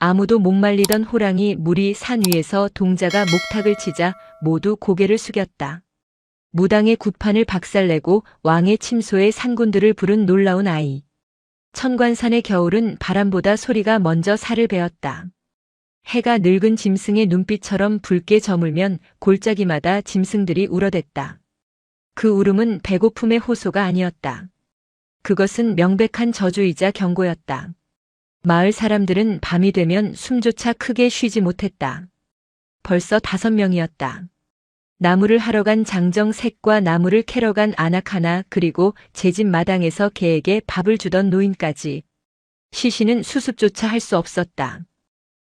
아무도 못 말리던 호랑이 물이 산 위에서 동자가 목탁을 치자 모두 고개를 숙였다. 무당의 구판을 박살내고 왕의 침소에 산군들을 부른 놀라운 아이. 천관산의 겨울은 바람보다 소리가 먼저 살을 베었다. 해가 늙은 짐승의 눈빛처럼 붉게 저물면 골짜기마다 짐승들이 울어댔다. 그 울음은 배고픔의 호소가 아니었다. 그것은 명백한 저주이자 경고였다. 마을 사람들은 밤이 되면 숨조차 크게 쉬지 못했다. 벌써 5명이었다. 나무를 하러 간 장정색과 나무를 캐러 간 아낙하나 그리고 제 집 마당에서 개에게 밥을 주던 노인까지. 시신은 수습조차 할 수 없었다.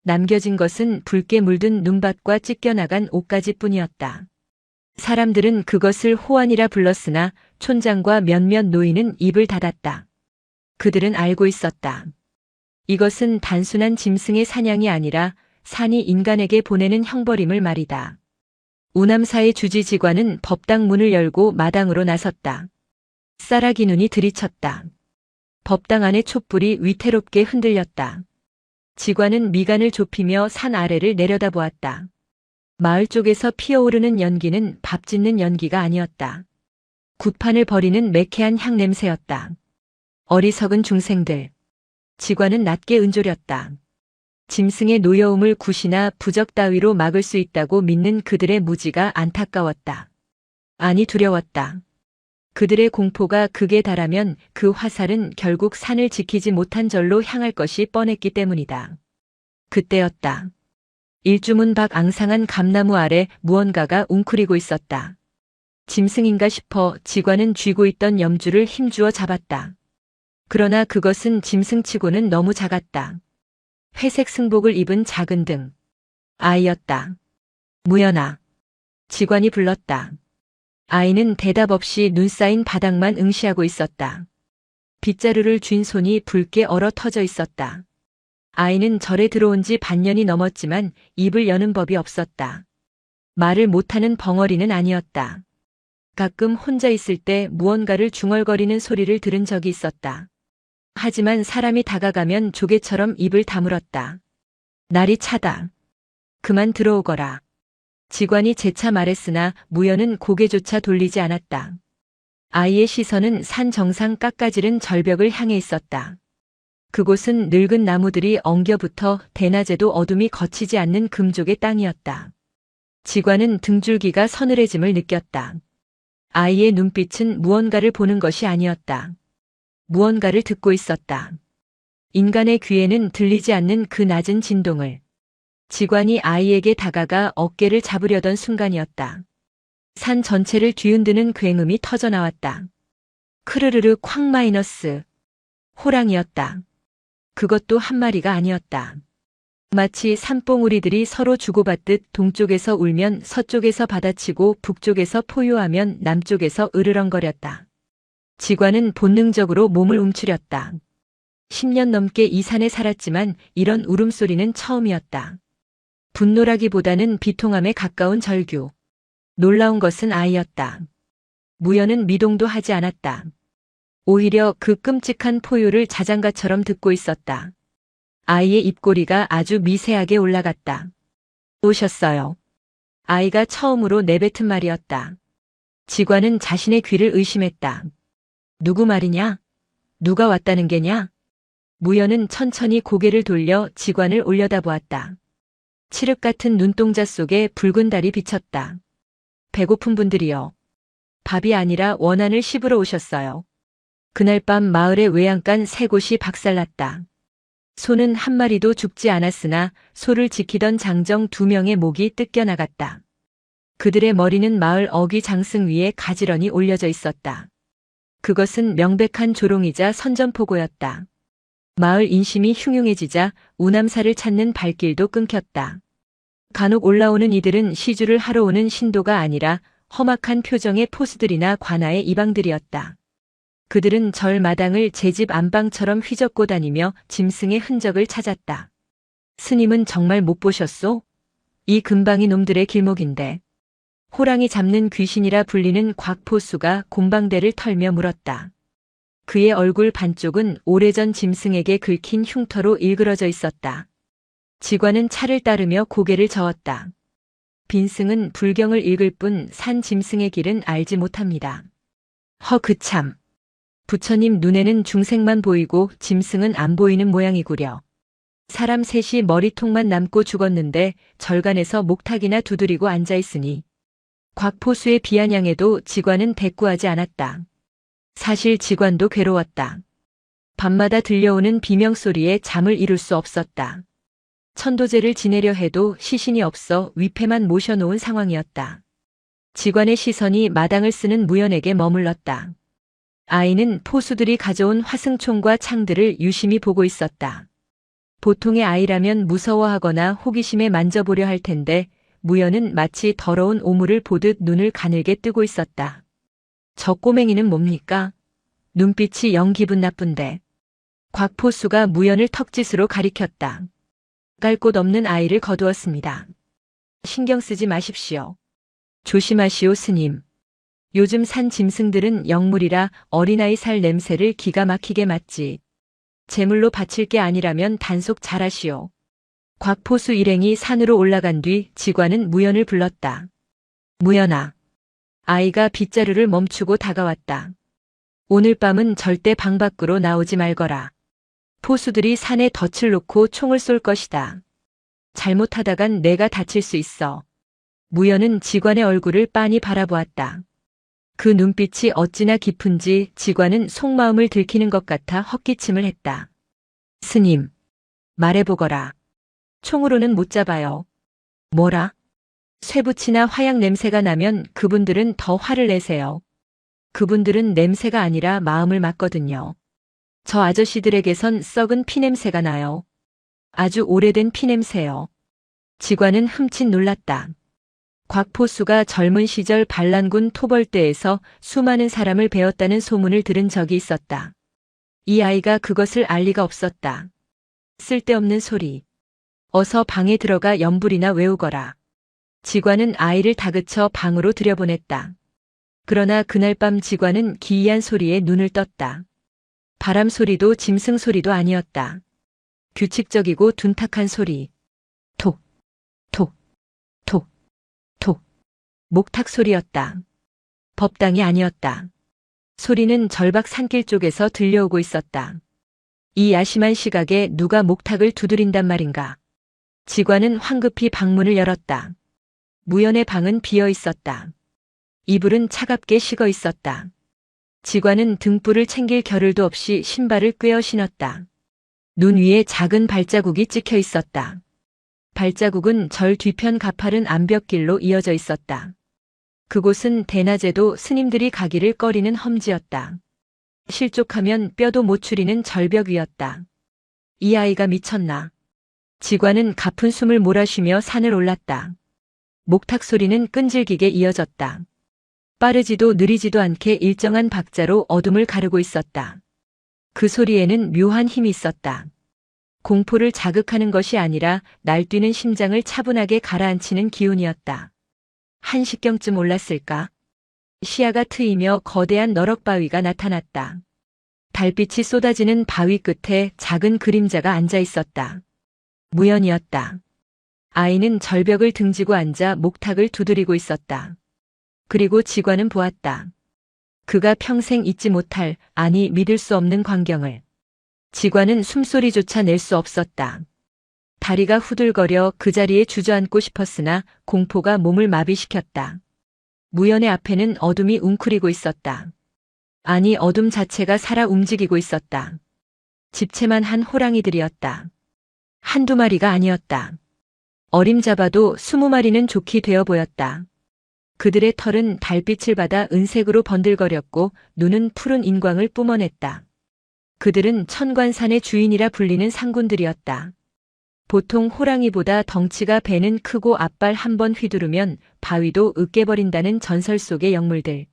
남겨진 것은 붉게 물든 눈밭과 찢겨나간 옷가지 뿐이었다. 사람들은 그것을 호환이라 불렀으나 촌장과 몇몇 노인은 입을 닫았다. 그들은 알고 있었다. 이것은 단순한 짐승의 사냥이 아니라 산이 인간에게 보내는 형벌임을 말이다. 우남사의 주지지관은 법당 문을 열고 마당으로 나섰다. 쌀아기 눈이 들이쳤다. 법당 안의 촛불이 위태롭게 흔들렸다. 지관은 미간을 좁히며 산 아래를 내려다보았다. 마을 쪽에서 피어오르는 연기는 밥 짓는 연기가 아니었다. 굿판을 버리는 매캐한 향냄새였다. 어리석은 중생들. 지관은 낮게 은조렸다. 짐승의 노여움을 굿이나 부적 따위로 막을 수 있다고 믿는 그들의 무지가 안타까웠다. 아니 두려웠다. 그들의 공포가 극에 달하면 그 화살은 결국 산을 지키지 못한 절로 향할 것이 뻔했기 때문이다. 그때였다. 일주문 밖 앙상한 감나무 아래 무언가가 웅크리고 있었다. 짐승인가 싶어 지관은 쥐고 있던 염주를 힘주어 잡았다. 그러나 그것은 짐승치고는 너무 작았다. 회색 승복을 입은 작은 등. 아이였다. 무연아. 지관이 불렀다. 아이는 대답 없이 눈 쌓인 바닥만 응시하고 있었다. 빗자루를 쥔 손이 붉게 얼어 터져 있었다. 아이는 절에 들어온 지 반년이 넘었지만 입을 여는 법이 없었다. 말을 못하는 벙어리는 아니었다. 가끔 혼자 있을 때 무언가를 중얼거리는 소리를 들은 적이 있었다. 하지만 사람이 다가가면 조개처럼 입을 다물었다. 날이 차다. 그만 들어오거라. 지관이 재차 말했으나 무연은 고개조차 돌리지 않았다. 아이의 시선은 산 정상 깎아지른 절벽을 향해 있었다. 그곳은 늙은 나무들이 엉겨붙어 대낮에도 어둠이 거치지 않는 금족의 땅이었다. 지관은 등줄기가 서늘해짐을 느꼈다. 아이의 눈빛은 무언가를 보는 것이 아니었다. 무언가를 듣고 있었다. 인간의 귀에는 들리지 않는 그 낮은 진동을. 지관이 아이에게 다가가 어깨를 잡으려던 순간이었다. 산 전체를 뒤흔드는 굉음이 터져나왔다. 크르르르 쾅 마이너스. 호랑이였다. 그것도 한 마리가 아니었다. 마치 산봉우리들이 서로 주고받듯 동쪽에서 울면 서쪽에서 받아치고 북쪽에서 포효하면 남쪽에서 으르렁거렸다. 지관은 본능적으로 몸을 움츠렸다. 10년 넘게 이 산에 살았지만 이런 울음소리는 처음이었다. 분노라기보다는 비통함에 가까운 절규. 놀라운 것은 아이였다. 무연은 미동도 하지 않았다. 오히려 그 끔찍한 포효를 자장가처럼 듣고 있었다. 아이의 입꼬리가 아주 미세하게 올라갔다. 오셨어요. 아이가 처음으로 내뱉은 말이었다. 지관은 자신의 귀를 의심했다. 누구 말이냐? 누가 왔다는 게냐? 무연은 천천히 고개를 돌려 지관을 올려다보았다. 칠흑 같은 눈동자 속에 붉은 달이 비쳤다. 배고픈 분들이요. 밥이 아니라 원한을 씹으러 오셨어요. 그날 밤 마을의 외양간 3곳이 박살났다. 소는 한 마리도 죽지 않았으나 소를 지키던 장정 2명의 목이 뜯겨나갔다. 그들의 머리는 마을 어귀 장승 위에 가지런히 올려져 있었다. 그것은 명백한 조롱이자 선전포고였다. 마을 인심이 흉흉해지자 우남사를 찾는 발길도 끊겼다. 간혹 올라오는 이들은 시주를 하러 오는 신도가 아니라 험악한 표정의 포수들이나 관아의 이방들이었다. 그들은 절 마당을 제 집 안방처럼 휘젓고 다니며 짐승의 흔적을 찾았다. 스님은 정말 못 보셨소? 이 근방이 놈들의 길목인데. 호랑이 잡는 귀신이라 불리는 곽포수가 곰방대를 털며 물었다. 그의 얼굴 반쪽은 오래전 짐승에게 긁힌 흉터로 일그러져 있었다. 지관은 차를 따르며 고개를 저었다. 빈승은 불경을 읽을 뿐 산 짐승의 길은 알지 못합니다. 그참. 부처님 눈에는 중생만 보이고 짐승은 안 보이는 모양이구려. 사람 셋이 머리통만 남고 죽었는데 절간에서 목탁이나 두드리고 앉아있으니 곽포수의 비아냥에도 지관은 대꾸하지 않았다. 사실 지관도 괴로웠다. 밤마다 들려오는 비명소리에 잠을 이룰 수 없었다. 천도제를 지내려 해도 시신이 없어 위패만 모셔놓은 상황이었다. 지관의 시선이 마당을 쓰는 무연에게 머물렀다. 아이는 포수들이 가져온 화승총과 창들을 유심히 보고 있었다. 보통의 아이라면 무서워하거나 호기심에 만져보려 할 텐데 무연은 마치 더러운 오물을 보듯 눈을 가늘게 뜨고 있었다. 저 꼬맹이는 뭡니까? 눈빛이 영 기분 나쁜데. 곽포수가 무연을 턱짓으로 가리켰다. 깔 곳 없는 아이를 거두었습니다. 신경 쓰지 마십시오. 조심하시오 스님. 요즘 산 짐승들은 영물이라 어린아이 살 냄새를 기가 막히게 맡지. 제물로 바칠 게 아니라면 단속 잘하시오. 곽포수 일행이 산으로 올라간 뒤 지관은 무연을 불렀다. 무연아. 아이가 빗자루를 멈추고 다가왔다. 오늘 밤은 절대 방 밖으로 나오지 말거라. 포수들이 산에 덫을 놓고 총을 쏠 것이다. 잘못하다간 내가 다칠 수 있어. 무연은 지관의 얼굴을 빤히 바라보았다. 그 눈빛이 어찌나 깊은지 지관은 속마음을 들키는 것 같아 헛기침을 했다. 스님, 말해보거라. 총으로는 못 잡아요. 뭐라? 쇠붙이나 화약 냄새가 나면 그분들은 더 화를 내세요. 그분들은 냄새가 아니라 마음을 맞거든요. 저 아저씨들에게선 썩은 피냄새가 나요. 아주 오래된 피냄새요. 지관은 흠칫 놀랐다. 곽포수가 젊은 시절 반란군 토벌대에서 수많은 사람을 베었다는 소문을 들은 적이 있었다. 이 아이가 그것을 알 리가 없었다. 쓸데없는 소리. 어서 방에 들어가 연불이나 외우거라. 지관은 아이를 다그쳐 방으로 들여보냈다. 그러나 그날 밤 지관은 기이한 소리에 눈을 떴다. 바람 소리도 짐승 소리도 아니었다. 규칙적이고 둔탁한 소리. 톡, 톡, 톡, 톡. 목탁 소리였다. 법당이 아니었다. 소리는 절박 산길 쪽에서 들려오고 있었다. 이 야심한 시각에 누가 목탁을 두드린단 말인가. 지관은 황급히 방문을 열었다. 무연의 방은 비어 있었다. 이불은 차갑게 식어 있었다. 지관은 등불을 챙길 겨를도 없이 신발을 꿰어 신었다. 눈 위에 작은 발자국이 찍혀 있었다. 발자국은 절 뒤편 가파른 암벽길로 이어져 있었다. 그곳은 대낮에도 스님들이 가기를 꺼리는 험지였다. 실족하면 뼈도 못 추리는 절벽 위였다. 이 아이가 미쳤나. 지관은 가쁜 숨을 몰아쉬며 산을 올랐다. 목탁 소리는 끈질기게 이어졌다. 빠르지도 느리지도 않게 일정한 박자로 어둠을 가르고 있었다. 그 소리에는 묘한 힘이 있었다. 공포를 자극하는 것이 아니라 날뛰는 심장을 차분하게 가라앉히는 기운이었다. 한시경쯤 올랐을까? 시야가 트이며 거대한 너럭바위가 나타났다. 달빛이 쏟아지는 바위 끝에 작은 그림자가 앉아 있었다. 무연이었다. 아이는 절벽을 등지고 앉아 목탁을 두드리고 있었다. 그리고 지관은 보았다. 그가 평생 잊지 못할, 아니 믿을 수 없는 광경을. 지관은 숨소리조차 낼 수 없었다. 다리가 후들거려 그 자리에 주저앉고 싶었으나 공포가 몸을 마비시켰다. 무연의 앞에는 어둠이 웅크리고 있었다. 아니 어둠 자체가 살아 움직이고 있었다. 집채만 한 호랑이들이었다. 한두 마리가 아니었다. 어림잡아도 20마리는 좋게 되어 보였다. 그들의 털은 달빛을 받아 은색으로 번들거렸고 눈은 푸른 인광을 뿜어냈다. 그들은 천관산의 주인이라 불리는 상군들이었다. 보통 호랑이보다 덩치가 배는 크고 앞발 한 번 휘두르면 바위도 으깨버린다는 전설 속의 영물들.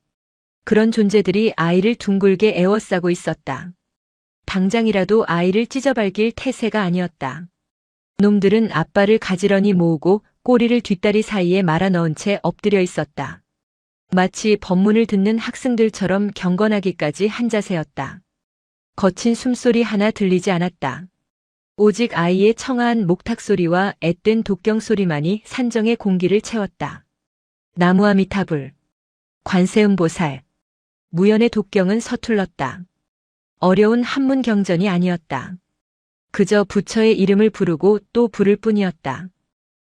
그런 존재들이 아이를 둥글게 에워싸고 있었다. 당장이라도 아이를 찢어밟길 태세가 아니었다. 놈들은 앞발을 가지런히 모으고 꼬리를 뒷다리 사이에 말아넣은 채 엎드려 있었다. 마치 법문을 듣는 학생들처럼 경건하기까지 한 자세였다. 거친 숨소리 하나 들리지 않았다. 오직 아이의 청아한 목탁 소리와 앳된 독경 소리만이 산정의 공기를 채웠다. 나무아미타불, 관세음보살. 무연의 독경은 서툴렀다. 어려운 한문 경전이 아니었다. 그저 부처의 이름을 부르고 또 부를 뿐이었다.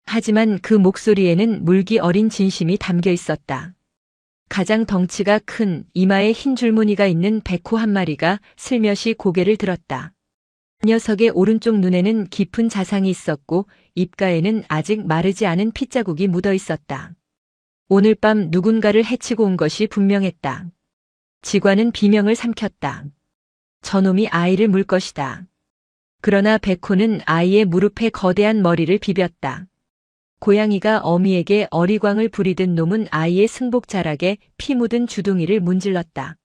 하지만 그 목소리에는 물기 어린 진심이 담겨 있었다. 가장 덩치가 큰 이마에 흰 줄무늬가 있는 백호 한 마리가 슬며시 고개를 들었다. 녀석의 오른쪽 눈에는 깊은 자상이 있었고 입가에는 아직 마르지 않은 핏자국이 묻어 있었다. 오늘 밤 누군가를 해치고 온 것이 분명했다. 지관은 비명을 삼켰다. 저놈이 아이를 물 것이다. 그러나 백호는 아이의 무릎에 거대한 머리를 비볐다. 고양이가 어미에게 어리광을 부리듯 놈은 아이의 승복자락에 피 묻은 주둥이를 문질렀다.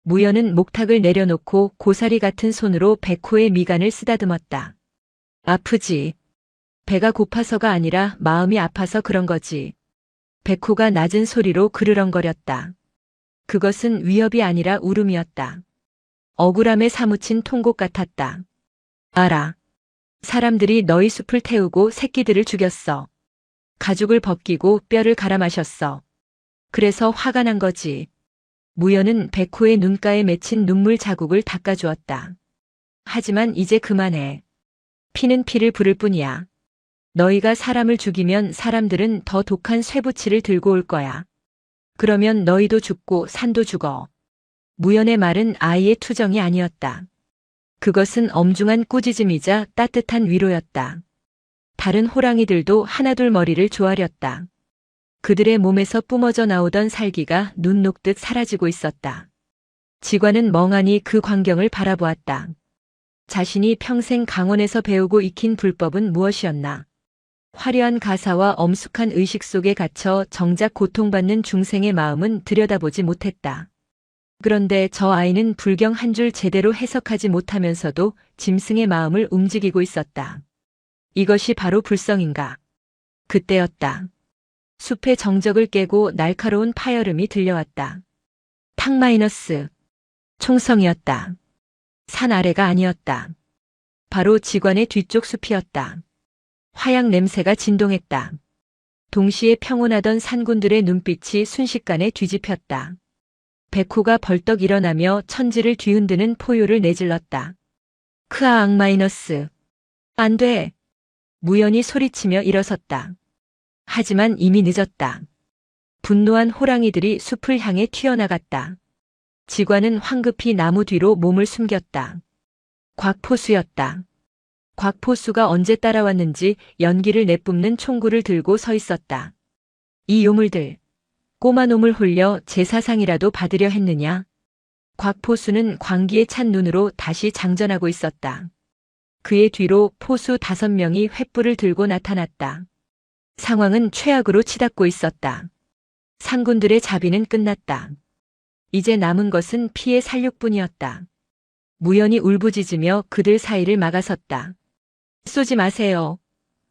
무연은 목탁을 내려놓고 고사리 같은 손으로 백호의 미간을 쓰다듬었다. 아프지. 배가 고파서가 아니라 마음이 아파서 그런 거지. 백호가 낮은 소리로 그르렁거렸다. 그것은 위협이 아니라 울음이었다. 억울함에 사무친 통곡 같았다. 알아. 사람들이 너희 숲을 태우고 새끼들을 죽였어. 가죽을 벗기고 뼈를 갈아 마셨어. 그래서 화가 난 거지. 무연은 백호의 눈가에 맺힌 눈물 자국을 닦아주었다. 하지만 이제 그만해. 피는 피를 부를 뿐이야. 너희가 사람을 죽이면 사람들은 더 독한 쇠붙이를 들고 올 거야. 그러면 너희도 죽고 산도 죽어. 무연의 말은 아이의 투정이 아니었다. 그것은 엄중한 꾸짖음이자 따뜻한 위로였다. 다른 호랑이들도 하나둘 머리를 조아렸다. 그들의 몸에서 뿜어져 나오던 살기가 눈 녹듯 사라지고 있었다. 지관은 멍하니 그 광경을 바라보았다. 자신이 평생 강원에서 배우고 익힌 불법은 무엇이었나? 화려한 가사와 엄숙한 의식 속에 갇혀 정작 고통받는 중생의 마음은 들여다보지 못했다. 그런데 저 아이는 불경 한 줄 제대로 해석하지 못하면서도 짐승의 마음을 움직이고 있었다. 이것이 바로 불성인가? 그때였다. 숲의 정적을 깨고 날카로운 파열음이 들려왔다. 탁 마이너스. 총성이었다. 산 아래가 아니었다. 바로 지관의 뒤쪽 숲이었다. 화약 냄새가 진동했다. 동시에 평온하던 산군들의 눈빛이 순식간에 뒤집혔다. 백호가 벌떡 일어나며 천지를 뒤흔드는 포효를 내질렀다. 크아 악마이너스. 안 돼. 무연히 소리치며 일어섰다. 하지만 이미 늦었다. 분노한 호랑이들이 숲을 향해 튀어나갔다. 지관은 황급히 나무 뒤로 몸을 숨겼다. 곽포수였다. 곽포수가 언제 따라왔는지 연기를 내뿜는 총구를 들고 서 있었다. 이 요물들, 꼬마 놈을 홀려 제사상이라도 받으려 했느냐? 곽포수는 광기에 찬 눈으로 다시 장전하고 있었다. 그의 뒤로 포수 5명이 횃불을 들고 나타났다. 상황은 최악으로 치닫고 있었다. 상군들의 자비는 끝났다. 이제 남은 것은 피의 살육뿐이었다. 무연히 울부짖으며 그들 사이를 막아섰다. 쏘지 마세요.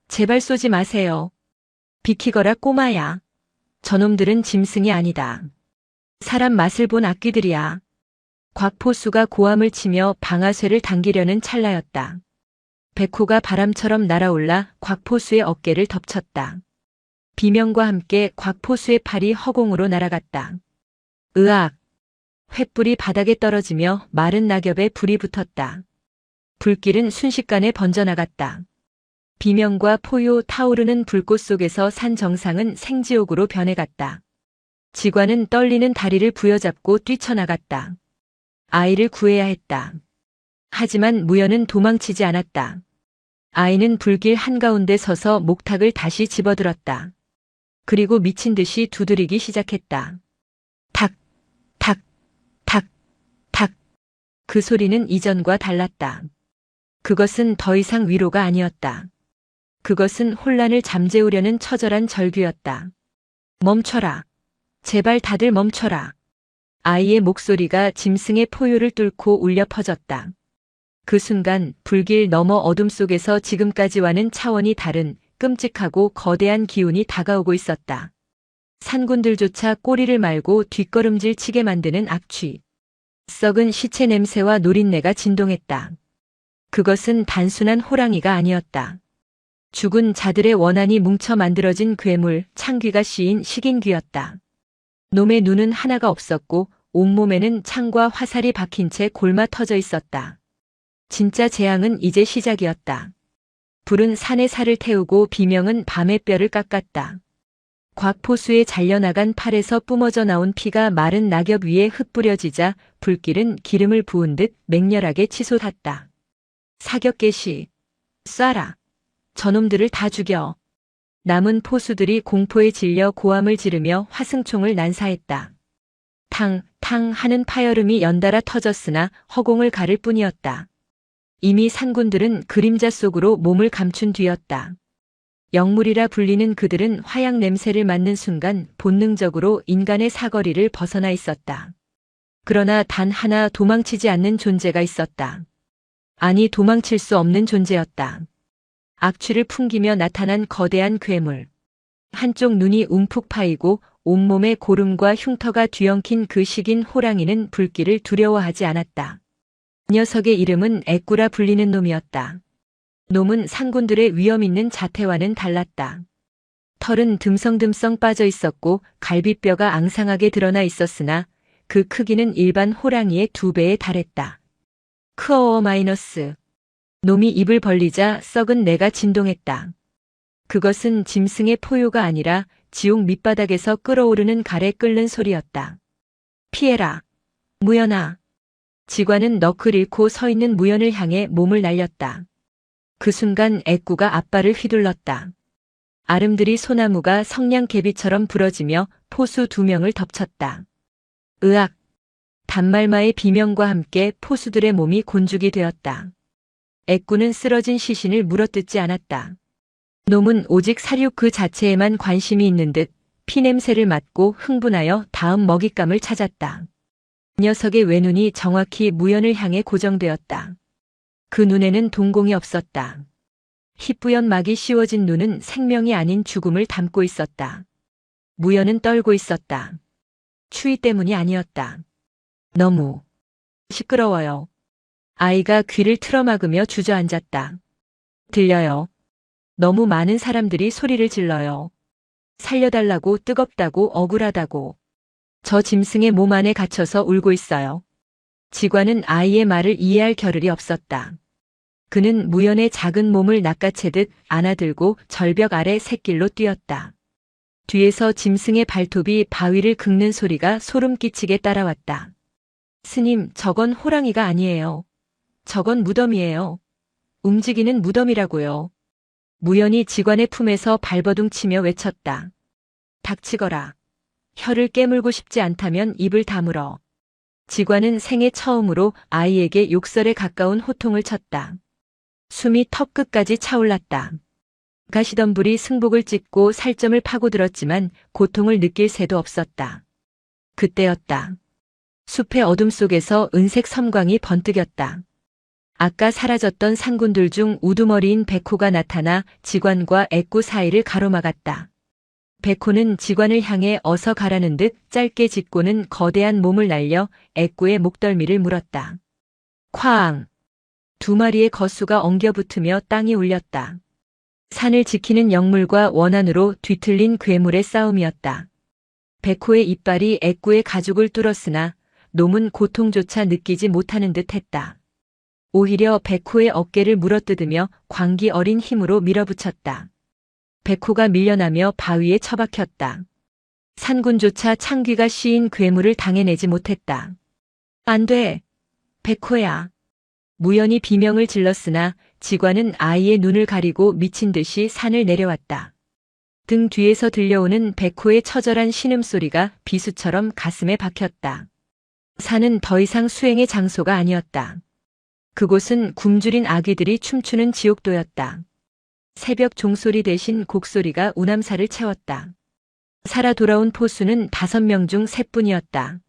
제발 쏘지 마세요. 비키거라 꼬마야. 저놈들은 짐승이 아니다. 사람 맛을 본 악귀들이야. 곽포수가 고함을 치며 방아쇠를 당기려는 찰나였다. 백호가 바람처럼 날아올라 곽포수의 어깨를 덮쳤다. 비명과 함께 곽포수의 팔이 허공으로 날아갔다. 으악! 횃불이 바닥에 떨어지며 마른 낙엽에 불이 붙었다. 불길은 순식간에 번져나갔다. 비명과 포효 타오르는 불꽃 속에서 산 정상은 생지옥으로 변해갔다. 지관은 떨리는 다리를 부여잡고 뛰쳐나갔다. 아이를 구해야 했다. 하지만 무연은 도망치지 않았다. 아이는 불길 한가운데 서서 목탁을 다시 집어들었다. 그리고 미친 듯이 두드리기 시작했다. 탁, 탁, 탁, 탁. 그 소리는 이전과 달랐다. 그것은 더 이상 위로가 아니었다. 그것은 혼란을 잠재우려는 처절한 절규였다. 멈춰라. 제발 다들 멈춰라. 아이의 목소리가 짐승의 포효를 뚫고 울려 퍼졌다. 그 순간 불길 너머 어둠 속에서 지금까지와는 차원이 다른 끔찍하고 거대한 기운이 다가오고 있었다. 산군들조차 꼬리를 말고 뒷걸음질 치게 만드는 악취. 썩은 시체 냄새와 노린내가 진동했다. 그것은 단순한 호랑이가 아니었다. 죽은 자들의 원한이 뭉쳐 만들어진 괴물, 창귀가 씌인 식인귀였다. 놈의 눈은 하나가 없었고 온몸에는 창과 화살이 박힌 채 골마 터져 있었다. 진짜 재앙은 이제 시작이었다. 불은 산의 살을 태우고 비명은 밤의 뼈를 깎았다. 곽포수의 잘려나간 팔에서 뿜어져 나온 피가 마른 낙엽 위에 흩뿌려지자 불길은 기름을 부은 듯 맹렬하게 치솟았다. 사격 개시. 쏴라. 저놈들을 다 죽여. 남은 포수들이 공포에 질려 고함을 지르며 화승총을 난사했다. 탕, 탕 하는 파열음이 연달아 터졌으나 허공을 가를 뿐이었다. 이미 산군들은 그림자 속으로 몸을 감춘 뒤였다. 영물이라 불리는 그들은 화약 냄새를 맡는 순간 본능적으로 인간의 사거리를 벗어나 있었다. 그러나 단 하나 도망치지 않는 존재가 있었다. 아니, 도망칠 수 없는 존재였다. 악취를 풍기며 나타난 거대한 괴물. 한쪽 눈이 움푹 파이고 온몸에 고름과 흉터가 뒤엉킨 그 식인 호랑이는 불길을 두려워하지 않았다. 녀석의 이름은 애꾸라 불리는 놈이었다. 놈은 산군들의 위험 있는 자태와는 달랐다. 털은 듬성듬성 빠져 있었고 갈비뼈가 앙상하게 드러나 있었으나 그 크기는 일반 호랑이의 2배에 달했다. 크어어 마이너스. 놈이 입을 벌리자 썩은 내가 진동했다. 그것은 짐승의 포효가 아니라 지옥 밑바닥에서 끓어오르는 갈에 끓는 소리였다. 피해라. 무연아. 지관은 넋을 잃고 서 있는 무연을 향해 몸을 날렸다. 그 순간 애꾸가 앞발을 휘둘렀다. 아름드리 소나무가 성냥개비처럼 부러지며 포수 2명을 덮쳤다. 으악! 단말마의 비명과 함께 포수들의 몸이 곤죽이 되었다. 애꾸는 쓰러진 시신을 물어뜯지 않았다. 놈은 오직 사육 그 자체에만 관심이 있는 듯 피냄새를 맡고 흥분하여 다음 먹잇감을 찾았다. 녀석의 외눈이 정확히 무연을 향해 고정되었다. 그 눈에는 동공이 없었다. 희뿌연 막이 씌워진 눈은 생명이 아닌 죽음을 담고 있었다. 무연은 떨고 있었다. 추위 때문이 아니었다. 너무 시끄러워요. 아이가 귀를 틀어막으며 주저앉았다. 들려요. 너무 많은 사람들이 소리를 질러요. 살려달라고, 뜨겁다고, 억울하다고. 저 짐승의 몸 안에 갇혀서 울고 있어요. 지관은 아이의 말을 이해할 겨를이 없었다. 그는 무연의 작은 몸을 낚아채듯 안아들고 절벽 아래 샛길로 뛰었다. 뒤에서 짐승의 발톱이 바위를 긁는 소리가 소름 끼치게 따라왔다. 스님, 저건 호랑이가 아니에요. 저건 무덤이에요. 움직이는 무덤이라고요. 무연이 지관의 품에서 발버둥 치며 외쳤다. 닥치거라. 혀를 깨물고 싶지 않다면 입을 다물어. 지관은 생애 처음으로 아이에게 욕설에 가까운 호통을 쳤다. 숨이 턱끝까지 차올랐다. 가시던 불이 승복을 찢고 살점을 파고들었지만 고통을 느낄 새도 없었다. 그때였다. 숲의 어둠 속에서 은색 섬광이 번뜩였다. 아까 사라졌던 산군들 중 우두머리인 백호가 나타나 지관과 애꾸 사이를 가로막았다. 백호는 지관을 향해 어서 가라는 듯 짧게 짚고는 거대한 몸을 날려 애꾸의 목덜미를 물었다. 쾅! 2마리의 거수가 엉겨붙으며 땅이 울렸다. 산을 지키는 영물과 원한으로 뒤틀린 괴물의 싸움이었다. 백호의 이빨이 애꾸의 가죽을 뚫었으나 놈은 고통조차 느끼지 못하는 듯 했다. 오히려 백호의 어깨를 물어뜯으며 광기 어린 힘으로 밀어붙였다. 백호가 밀려나며 바위에 처박혔다. 산군조차 창귀가 씌인 괴물을 당해내지 못했다. 안 돼! 백호야! 무연히 비명을 질렀으나 지관은 아이의 눈을 가리고 미친 듯이 산을 내려왔다. 등 뒤에서 들려오는 백호의 처절한 신음소리가 비수처럼 가슴에 박혔다. 산은 더 이상 수행의 장소가 아니었다. 그곳은 굶주린 아기들이 춤추는 지옥도였다. 새벽 종소리 대신 곡소리가 우남사를 채웠다. 살아 돌아온 포수는 5명 중 3뿐이었다.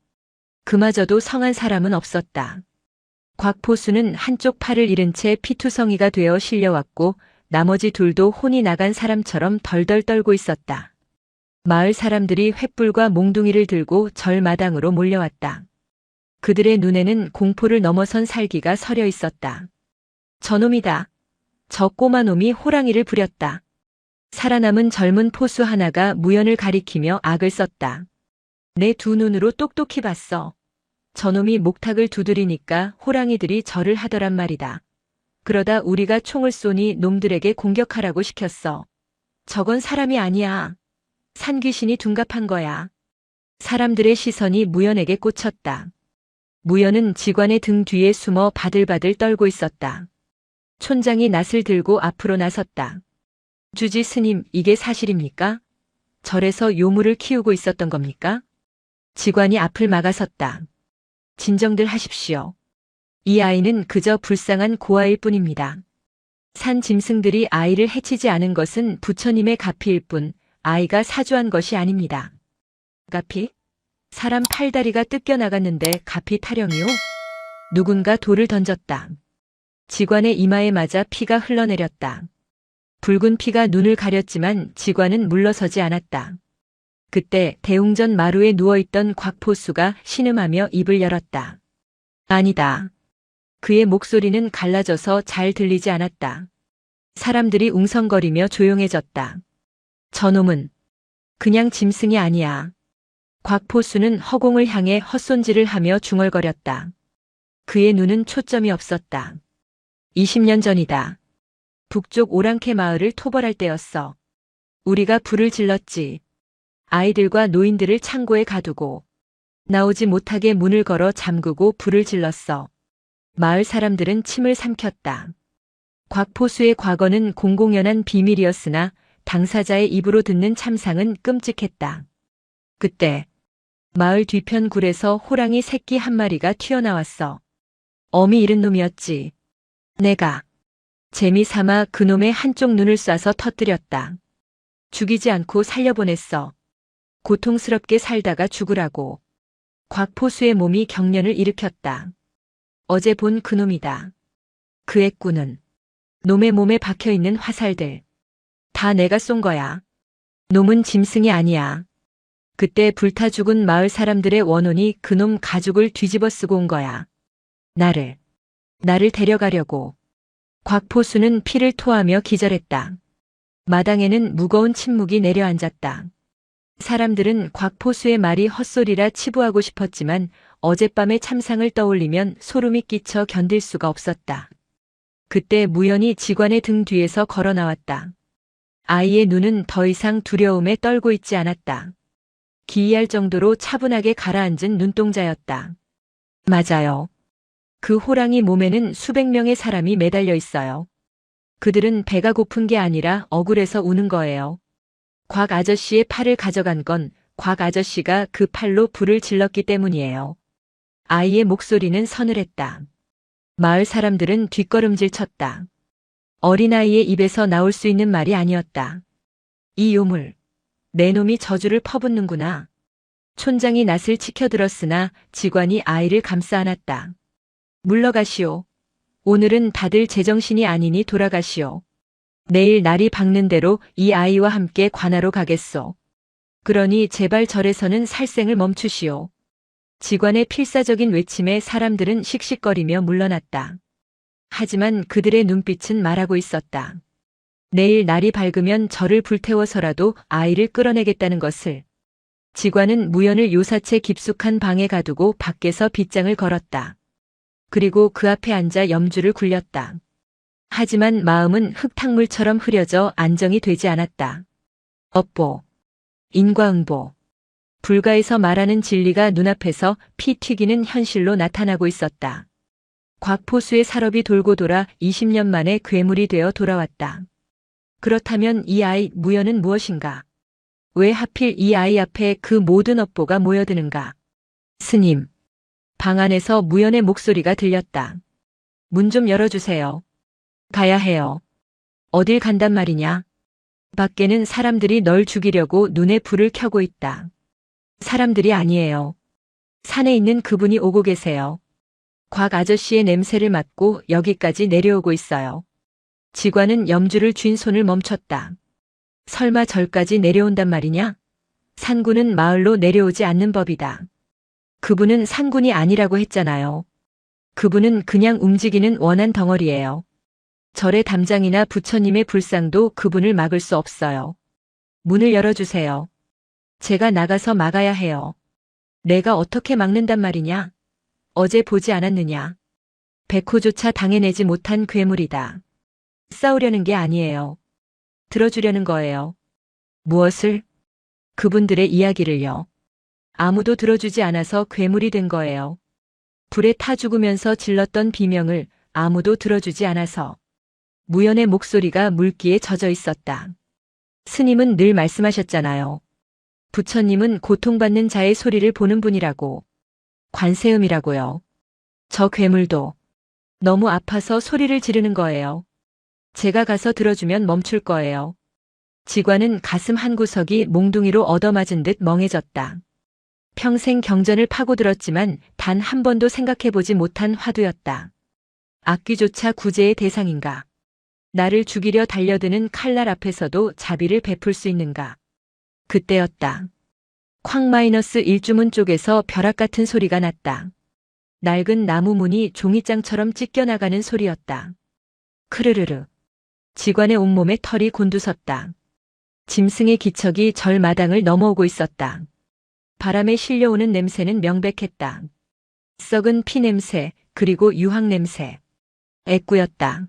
그마저도 성한 사람은 없었다. 곽포수는 한쪽 팔을 잃은 채 피투성이가 되어 실려왔고 나머지 둘도 혼이 나간 사람처럼 덜덜 떨고 있었다. 마을 사람들이 횃불과 몽둥이를 들고 절마당으로 몰려왔다. 그들의 눈에는 공포를 넘어선 살기가 서려 있었다. 저놈이다. 저 꼬마 놈이 호랑이를 부렸다. 살아남은 젊은 포수 하나가 무연을 가리키며 악을 썼다. 내 두 눈으로 똑똑히 봤어. 저놈이 목탁을 두드리니까 호랑이들이 절을 하더란 말이다. 그러다 우리가 총을 쏘니 놈들에게 공격하라고 시켰어. 저건 사람이 아니야. 산귀신이 둔갑한 거야. 사람들의 시선이 무연에게 꽂혔다. 무연은 직원의 등 뒤에 숨어 바들바들 떨고 있었다. 촌장이 낫을 들고 앞으로 나섰다. 주지 스님, 이게 사실입니까? 절에서 요물을 키우고 있었던 겁니까? 직관이 앞을 막아섰다. 진정들 하십시오. 이 아이는 그저 불쌍한 고아일 뿐입니다. 산 짐승들이 아이를 해치지 않은 것은 부처님의 가피일 뿐 아이가 사주한 것이 아닙니다. 가피? 사람 팔다리가 뜯겨나갔는데 가피 타령이요? 누군가 돌을 던졌다. 직관의 이마에 맞아 피가 흘러내렸다. 붉은 피가 눈을 가렸지만 직관은 물러서지 않았다. 그때 대웅전 마루에 누워있던 곽포수가 신음하며 입을 열었다. 아니다. 그의 목소리는 갈라져서 잘 들리지 않았다. 사람들이 웅성거리며 조용해졌다. 저놈은 그냥 짐승이 아니야. 곽포수는 허공을 향해 헛손질을 하며 중얼거렸다. 그의 눈은 초점이 없었다. 20년 전이다. 북쪽 오랑캐 마을을 토벌할 때였어. 우리가 불을 질렀지. 아이들과 노인들을 창고에 가두고 나오지 못하게 문을 걸어 잠그고 불을 질렀어. 마을 사람들은 침을 삼켰다. 곽포수의 과거는 공공연한 비밀이었으나 당사자의 입으로 듣는 참상은 끔찍했다. 그때 마을 뒤편 굴에서 호랑이 새끼 한 마리가 튀어나왔어. 어미 잃은 놈이었지. 내가 재미삼아 그놈의 한쪽 눈을 쏴서 터뜨렸다. 죽이지 않고 살려보냈어. 고통스럽게 살다가 죽으라고. 곽포수의 몸이 경련을 일으켰다. 어제 본 그놈이다. 그의 꾼은 놈의 몸에 박혀있는 화살들. 다 내가 쏜 거야. 놈은 짐승이 아니야. 그때 불타 죽은 마을 사람들의 원혼이 그놈 가죽을 뒤집어 쓰고 온 거야. 나를 데려가려고. 곽포수는 피를 토하며 기절했다. 마당에는 무거운 침묵이 내려앉았다. 사람들은 곽포수의 말이 헛소리라 치부하고 싶었지만 어젯밤의 참상을 떠올리면 소름이 끼쳐 견딜 수가 없었다. 그때 무연이 직관의 등 뒤에서 걸어 나왔다. 아이의 눈은 더 이상 두려움에 떨고 있지 않았다. 기이할 정도로 차분하게 가라앉은 눈동자였다. 맞아요. 그 호랑이 몸에는 수백 명의 사람이 매달려 있어요. 그들은 배가 고픈 게 아니라 억울해서 우는 거예요. 곽 아저씨의 팔을 가져간 건 곽 아저씨가 그 팔로 불을 질렀기 때문이에요. 아이의 목소리는 서늘했다. 마을 사람들은 뒷걸음질 쳤다. 어린아이의 입에서 나올 수 있는 말이 아니었다. 이 요물, 내 놈이 저주를 퍼붓는구나. 촌장이 낫을 치켜들었으나 직관이 아이를 감싸 안았다. 물러가시오. 오늘은 다들 제정신이 아니니 돌아가시오. 내일 날이 밝는 대로 이 아이와 함께 관하로 가겠소. 그러니 제발 절에서는 살생을 멈추시오. 직관의 필사적인 외침에 사람들은 씩씩거리며 물러났다. 하지만 그들의 눈빛은 말하고 있었다. 내일 날이 밝으면 절을 불태워서라도 아이를 끌어내겠다는 것을. 직관은 무연을 요사채 깊숙한 방에 가두고 밖에서 빗장을 걸었다. 그리고 그 앞에 앉아 염주를 굴렸다. 하지만 마음은 흙탕물처럼 흐려져 안정이 되지 않았다. 업보, 인과응보, 불가에서 말하는 진리가 눈앞에서 피 튀기는 현실로 나타나고 있었다. 곽포수의 살업이 돌고 돌아 20년 만에 괴물이 되어 돌아왔다. 그렇다면 이 아이 무연은 무엇인가? 왜 하필 이 아이 앞에 그 모든 업보가 모여드는가? 스님, 방 안에서 무연의 목소리가 들렸다. 문 좀 열어주세요. 가야 해요. 어딜 간단 말이냐? 밖에는 사람들이 널 죽이려고 눈에 불을 켜고 있다. 사람들이 아니에요. 산에 있는 그분이 오고 계세요. 곽 아저씨의 냄새를 맡고 여기까지 내려오고 있어요. 직관은 염주를 쥔 손을 멈췄다. 설마 절까지 내려온단 말이냐? 산군은 마을로 내려오지 않는 법이다. 그분은 산군이 아니라고 했잖아요. 그분은 그냥 움직이는 원한 덩어리예요. 절의 담장이나 부처님의 불상도 그분을 막을 수 없어요. 문을 열어주세요. 제가 나가서 막아야 해요. 내가 어떻게 막는단 말이냐? 어제 보지 않았느냐? 백호조차 당해내지 못한 괴물이다. 싸우려는 게 아니에요. 들어주려는 거예요. 무엇을? 그분들의 이야기를요. 아무도 들어주지 않아서 괴물이 된 거예요. 불에 타 죽으면서 질렀던 비명을 아무도 들어주지 않아서. 무연의 목소리가 물기에 젖어 있었다. 스님은 늘 말씀하셨잖아요. 부처님은 고통받는 자의 소리를 보는 분이라고. 관세음이라고요. 저 괴물도 너무 아파서 소리를 지르는 거예요. 제가 가서 들어주면 멈출 거예요. 지관은 가슴 한구석이 몽둥이로 얻어맞은 듯 멍해졌다. 평생 경전을 파고들었지만 단 한 번도 생각해보지 못한 화두였다. 악귀조차 구제의 대상인가? 나를 죽이려 달려드는 칼날 앞에서도 자비를 베풀 수 있는가? 그때였다. 쾅-1주문 쪽에서 벼락 같은 소리가 났다. 낡은 나무 문이 종이장처럼 찢겨나가는 소리였다. 크르르르. 지관의 온몸에 털이 곤두섰다. 짐승의 기척이 절 마당을 넘어오고 있었다. 바람에 실려오는 냄새는 명백했다. 썩은 피 냄새, 그리고 유황 냄새. 애꾸였다.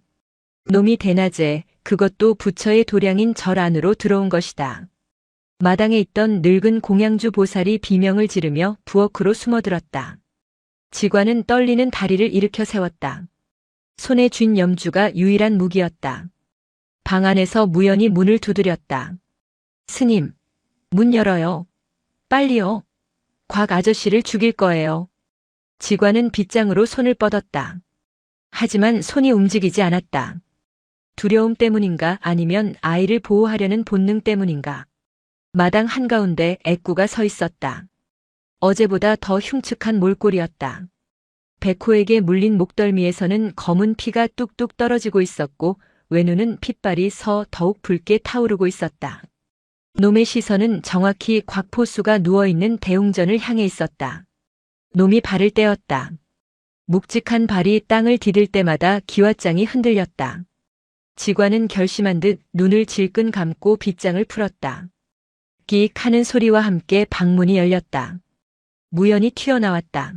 놈이 대낮에 그것도 부처의 도량인 절 안으로 들어온 것이다. 마당에 있던 늙은 공양주 보살이 비명을 지르며 부엌으로 숨어들었다. 지관은 떨리는 다리를 일으켜 세웠다. 손에 쥔 염주가 유일한 무기였다. 방 안에서 무연히 문을 두드렸다. 스님, 문 열어요. 빨리요. 곽 아저씨를 죽일 거예요. 지관은 빗장으로 손을 뻗었다. 하지만 손이 움직이지 않았다. 두려움 때문인가 아니면 아이를 보호하려는 본능 때문인가. 마당 한가운데 애꾸가 서 있었다. 어제보다 더 흉측한 몰골이었다. 백호에게 물린 목덜미에서는 검은 피가 뚝뚝 떨어지고 있었고 외누는 핏발이 서 더욱 붉게 타오르고 있었다. 놈의 시선은 정확히 곽포수가 누워있는 대웅전을 향해 있었다. 놈이 발을 떼었다. 묵직한 발이 땅을 디딜 때마다 기왓장이 흔들렸다. 지관은 결심한 듯 눈을 질끈 감고 빗장을 풀었다. 끼익 하는 소리와 함께 방문이 열렸다. 무연이 튀어나왔다.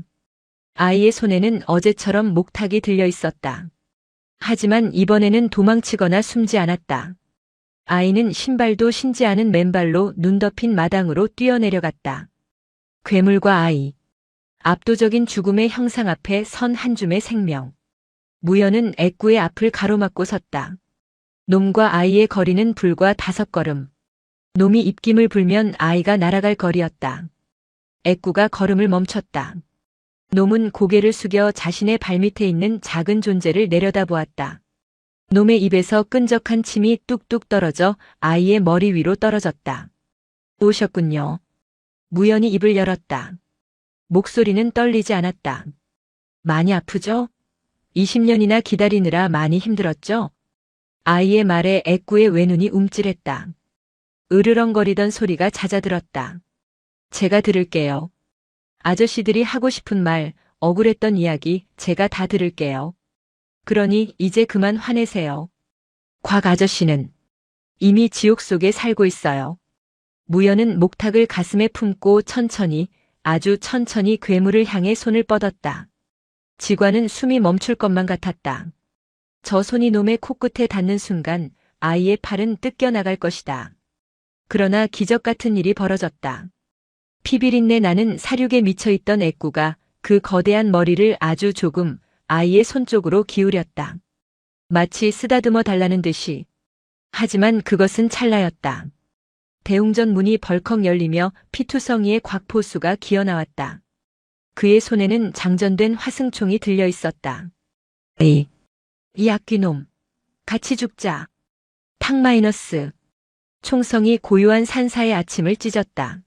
아이의 손에는 어제처럼 목탁이 들려 있었다. 하지만 이번에는 도망치거나 숨지 않았다. 아이는 신발도 신지 않은 맨발로 눈 덮인 마당으로 뛰어내려갔다. 괴물과 아이. 압도적인 죽음의 형상 앞에 선 한 줌의 생명. 무연은 애꾸의 앞을 가로막고 섰다. 놈과 아이의 거리는 불과 5걸음. 놈이 입김을 불면 아이가 날아갈 거리였다. 애꾸가 걸음을 멈췄다. 놈은 고개를 숙여 자신의 발밑에 있는 작은 존재를 내려다보았다. 놈의 입에서 끈적한 침이 뚝뚝 떨어져 아이의 머리 위로 떨어졌다. 오셨군요. 무연이 입을 열었다. 목소리는 떨리지 않았다. 많이 아프죠? 20년이나 기다리느라 많이 힘들었죠? 아이의 말에 애꾸의 외눈이 움찔했다. 으르렁거리던 소리가 잦아들었다. 제가 들을게요. 아저씨들이 하고 싶은 말, 억울했던 이야기 제가 다 들을게요. 그러니 이제 그만 화내세요. 곽 아저씨는 이미 지옥 속에 살고 있어요. 무연은 목탁을 가슴에 품고 천천히, 아주 천천히 괴물을 향해 손을 뻗었다. 지관은 숨이 멈출 것만 같았다. 저 손이 놈의 코끝에 닿는 순간 아이의 팔은 뜯겨나갈 것이다. 그러나 기적 같은 일이 벌어졌다. 피비린내 나는 사륙에 미쳐있던 애꾸가 그 거대한 머리를 아주 조금 아이의 손 쪽으로 기울였다. 마치 쓰다듬어 달라는 듯이. 하지만 그것은 찰나였다. 대웅전 문이 벌컥 열리며 피투성이의 곽포수가 기어나왔다. 그의 손에는 장전된 화승총이 들려 있었다. 이 악귀놈. 같이 죽자. 탁-. 총성이 고요한 산사의 아침을 찢었다.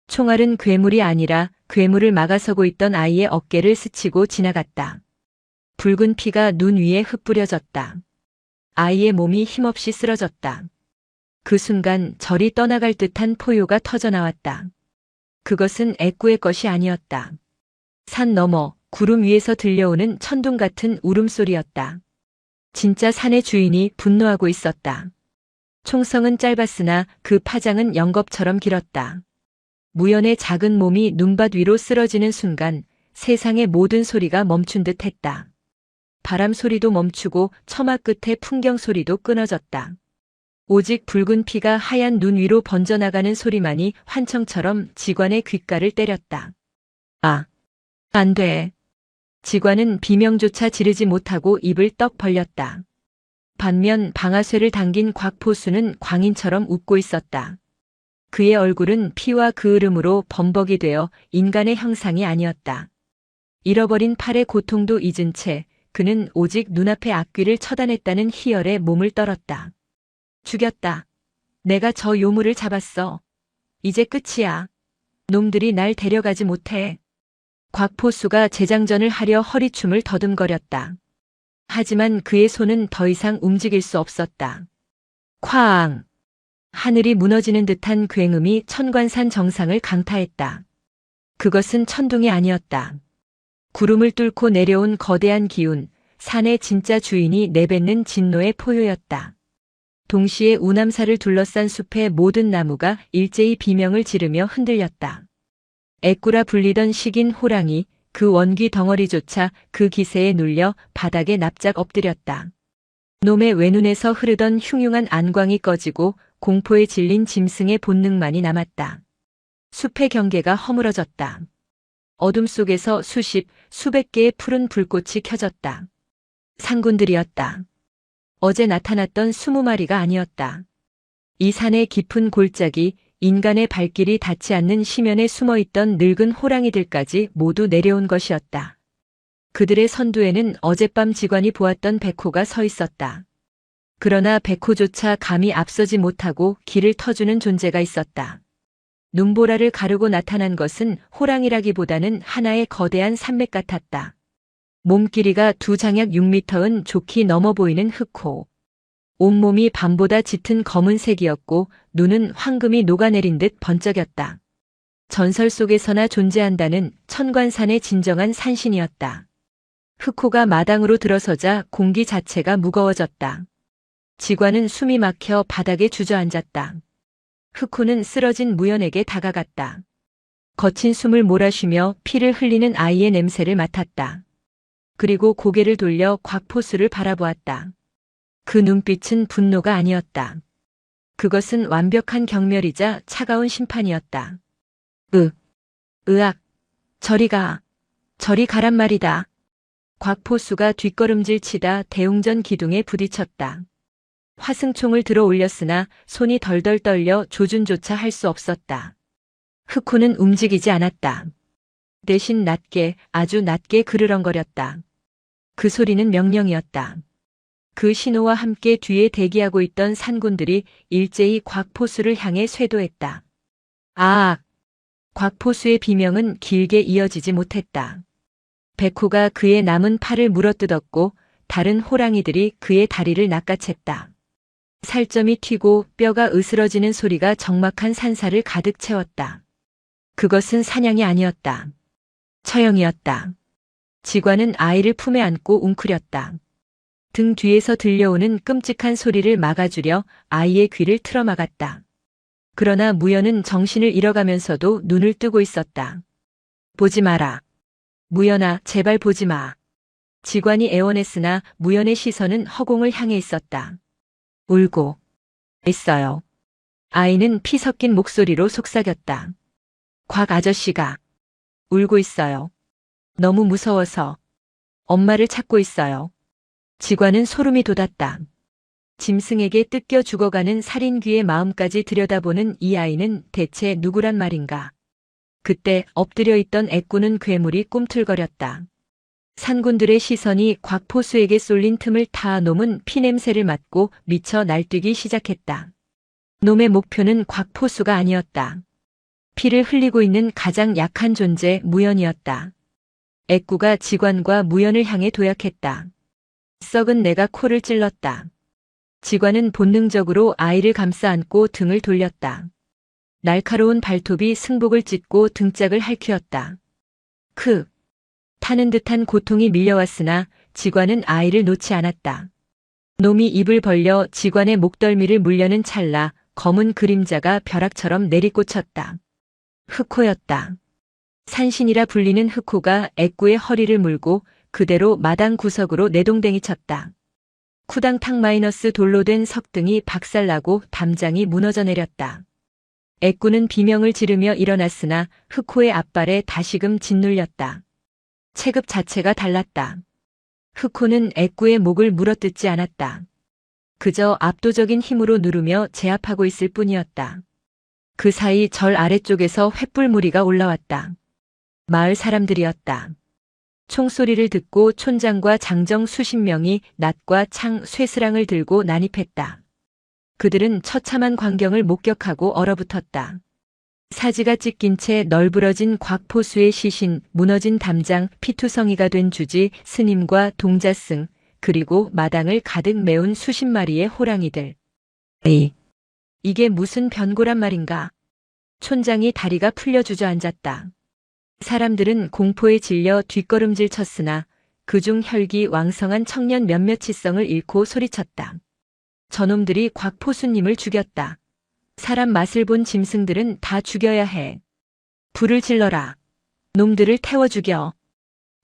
총알은 괴물이 아니라 괴물을 막아서고 있던 아이의 어깨를 스치고 지나갔다. 붉은 피가 눈 위에 흩뿌려졌다. 아이의 몸이 힘없이 쓰러졌다. 그 순간 절이 떠나갈 듯한 포효가 터져나왔다. 그것은 애꾸의 것이 아니었다. 산 너머 구름 위에서 들려오는 천둥 같은 울음소리였다. 진짜 산의 주인이 분노하고 있었다. 총성은 짧았으나 그 파장은 영겁처럼 길었다. 무연의 작은 몸이 눈밭 위로 쓰러지는 순간 세상의 모든 소리가 멈춘 듯 했다. 바람 소리도 멈추고 처마 끝의 풍경 소리도 끊어졌다. 오직 붉은 피가 하얀 눈 위로 번져나가는 소리만이 환청처럼 지관의 귓가를 때렸다. 아, 안 돼. 지관은 비명조차 지르지 못하고 입을 떡 벌렸다. 반면 방아쇠를 당긴 곽포수는 광인처럼 웃고 있었다. 그의 얼굴은 피와 그을음으로 범벅이 되어 인간의 형상이 아니었다. 잃어버린 팔의 고통도 잊은 채 그는 오직 눈앞의 악귀를 처단했다는 희열에 몸을 떨었다. 죽였다. 내가 저 요물을 잡았어. 이제 끝이야. 놈들이 날 데려가지 못해. 곽포수가 재장전을 하려 허리춤을 더듬거렸다. 하지만 그의 손은 더 이상 움직일 수 없었다. 쾅! 하늘이 무너지는 듯한 굉음이 천관산 정상을 강타했다. 그것은 천둥이 아니었다. 구름을 뚫고 내려온 거대한 기운, 산의 진짜 주인이 내뱉는 진노의 포효였다. 동시에 우남사를 둘러싼 숲의 모든 나무가 일제히 비명을 지르며 흔들렸다. 애꾸라 불리던 식인 호랑이, 그 원기 덩어리조차 그 기세에 눌려 바닥에 납작 엎드렸다. 놈의 외눈에서 흐르던 흉흉한 안광이 꺼지고 공포에 질린 짐승의 본능만이 남았다. 숲의 경계가 허물어졌다. 어둠 속에서 수십, 수백 개의 푸른 불꽃이 켜졌다. 상군들이었다. 어제 나타났던 20마리가 아니었다. 이 산의 깊은 골짜기, 인간의 발길이 닿지 않는 심연에 숨어있던 늙은 호랑이들까지 모두 내려온 것이었다. 그들의 선두에는 어젯밤 지관이 보았던 백호가 서 있었다. 그러나 백호조차 감히 앞서지 못하고 길을 터주는 존재가 있었다. 눈보라를 가르고 나타난 것은 호랑이라기보다는 하나의 거대한 산맥 같았다. 몸 길이가 2장약 6m은 좋게 넘어 보이는 흑호. 온몸이 밤보다 짙은 검은색이었고 눈은 황금이 녹아내린 듯 번쩍였다. 전설 속에서나 존재한다는 천관산의 진정한 산신이었다. 흑호가 마당으로 들어서자 공기 자체가 무거워졌다. 지관은 숨이 막혀 바닥에 주저앉았다. 흑호는 쓰러진 무연에게 다가갔다. 거친 숨을 몰아쉬며 피를 흘리는 아이의 냄새를 맡았다. 그리고 고개를 돌려 곽포수를 바라보았다. 그 눈빛은 분노가 아니었다. 그것은 완벽한 경멸이자 차가운 심판이었다. 으악, 저리 가란 말이다. 곽포수가 뒷걸음질 치다 대웅전 기둥에 부딪혔다. 화승총을 들어 올렸으나 손이 덜덜 떨려 조준조차 할 수 없었다. 흑호는 움직이지 않았다. 대신 낮게, 아주 낮게 그르렁거렸다. 그 소리는 명령이었다. 그 신호와 함께 뒤에 대기하고 있던 산군들이 일제히 곽포수를 향해 쇄도했다. 아악! 곽포수의 비명은 길게 이어지지 못했다. 백호가 그의 남은 팔을 물어뜯었고 다른 호랑이들이 그의 다리를 낚아챘다. 살점이 튀고 뼈가 으스러지는 소리가 적막한 산사를 가득 채웠다. 그것은 사냥이 아니었다. 처형이었다. 지관은 아이를 품에 안고 웅크렸다. 등 뒤에서 들려오는 끔찍한 소리를 막아주려 아이의 귀를 틀어막았다. 그러나 무연은 정신을 잃어가면서도 눈을 뜨고 있었다. 보지 마라. 무연아, 제발 보지 마. 지관이 애원했으나 무연의 시선은 허공을 향해 있었다. 울고 있어요. 아이는 피 섞인 목소리로 속삭였다. 곽 아저씨가 울고 있어요. 너무 무서워서 엄마를 찾고 있어요. 지관은 소름이 돋았다. 짐승에게 뜯겨 죽어가는 살인귀의 마음까지 들여다보는 이 아이는 대체 누구란 말인가. 그때 엎드려 있던 애꾸는 괴물이 꿈틀거렸다. 산군들의 시선이 곽포수에게 쏠린 틈을 타 놈은 피냄새를 맡고 미쳐 날뛰기 시작했다. 놈의 목표는 곽포수가 아니었다. 피를 흘리고 있는 가장 약한 존재 무연이었다. 애꾸가 지관과 무연을 향해 도약했다. 썩은 내가 코를 찔렀다. 지관은 본능적으로 아이를 감싸 안고 등을 돌렸다. 날카로운 발톱이 승복을 찢고 등짝을 핥히었다. 타는 듯한 고통이 밀려왔으나 지관은 아이를 놓지 않았다. 놈이 입을 벌려 직관의 목덜미를 물려는 찰나 검은 그림자가 벼락처럼 내리꽂혔다. 흑호였다. 산신이라 불리는 흑호가 애꾸의 허리를 물고 그대로 마당 구석으로 내동댕이 쳤다. 쿠당탕 마이너스 돌로 된 석등이 박살나고 담장이 무너져 내렸다. 애꾸는 비명을 지르며 일어났으나 흑호의 앞발에 다시금 짓눌렸다. 체급 자체가 달랐다. 흑호는 애꾸의 목을 물어뜯지 않았다. 그저 압도적인 힘으로 누르며 제압하고 있을 뿐이었다. 그 사이 절 아래쪽에서 횃불무리가 올라왔다. 마을 사람들이었다. 총소리를 듣고 촌장과 장정 수십 명이 낫과 창, 쇠스랑을 들고 난입했다. 그들은 처참한 광경을 목격하고 얼어붙었다. 사지가 찢긴 채 널브러진 곽포수의 시신, 무너진 담장, 피투성이가 된 주지, 스님과 동자승, 그리고 마당을 가득 메운 수십 마리의 호랑이들. 이게 무슨 변고란 말인가? 촌장이 다리가 풀려 주저앉았다. 사람들은 공포에 질려 뒷걸음질 쳤으나 그중 혈기 왕성한 청년 몇몇이 성을 잃고 소리쳤다. 저놈들이 곽포수님을 죽였다. 사람 맛을 본 짐승들은 다 죽여야 해. 불을 질러라. 놈들을 태워 죽여.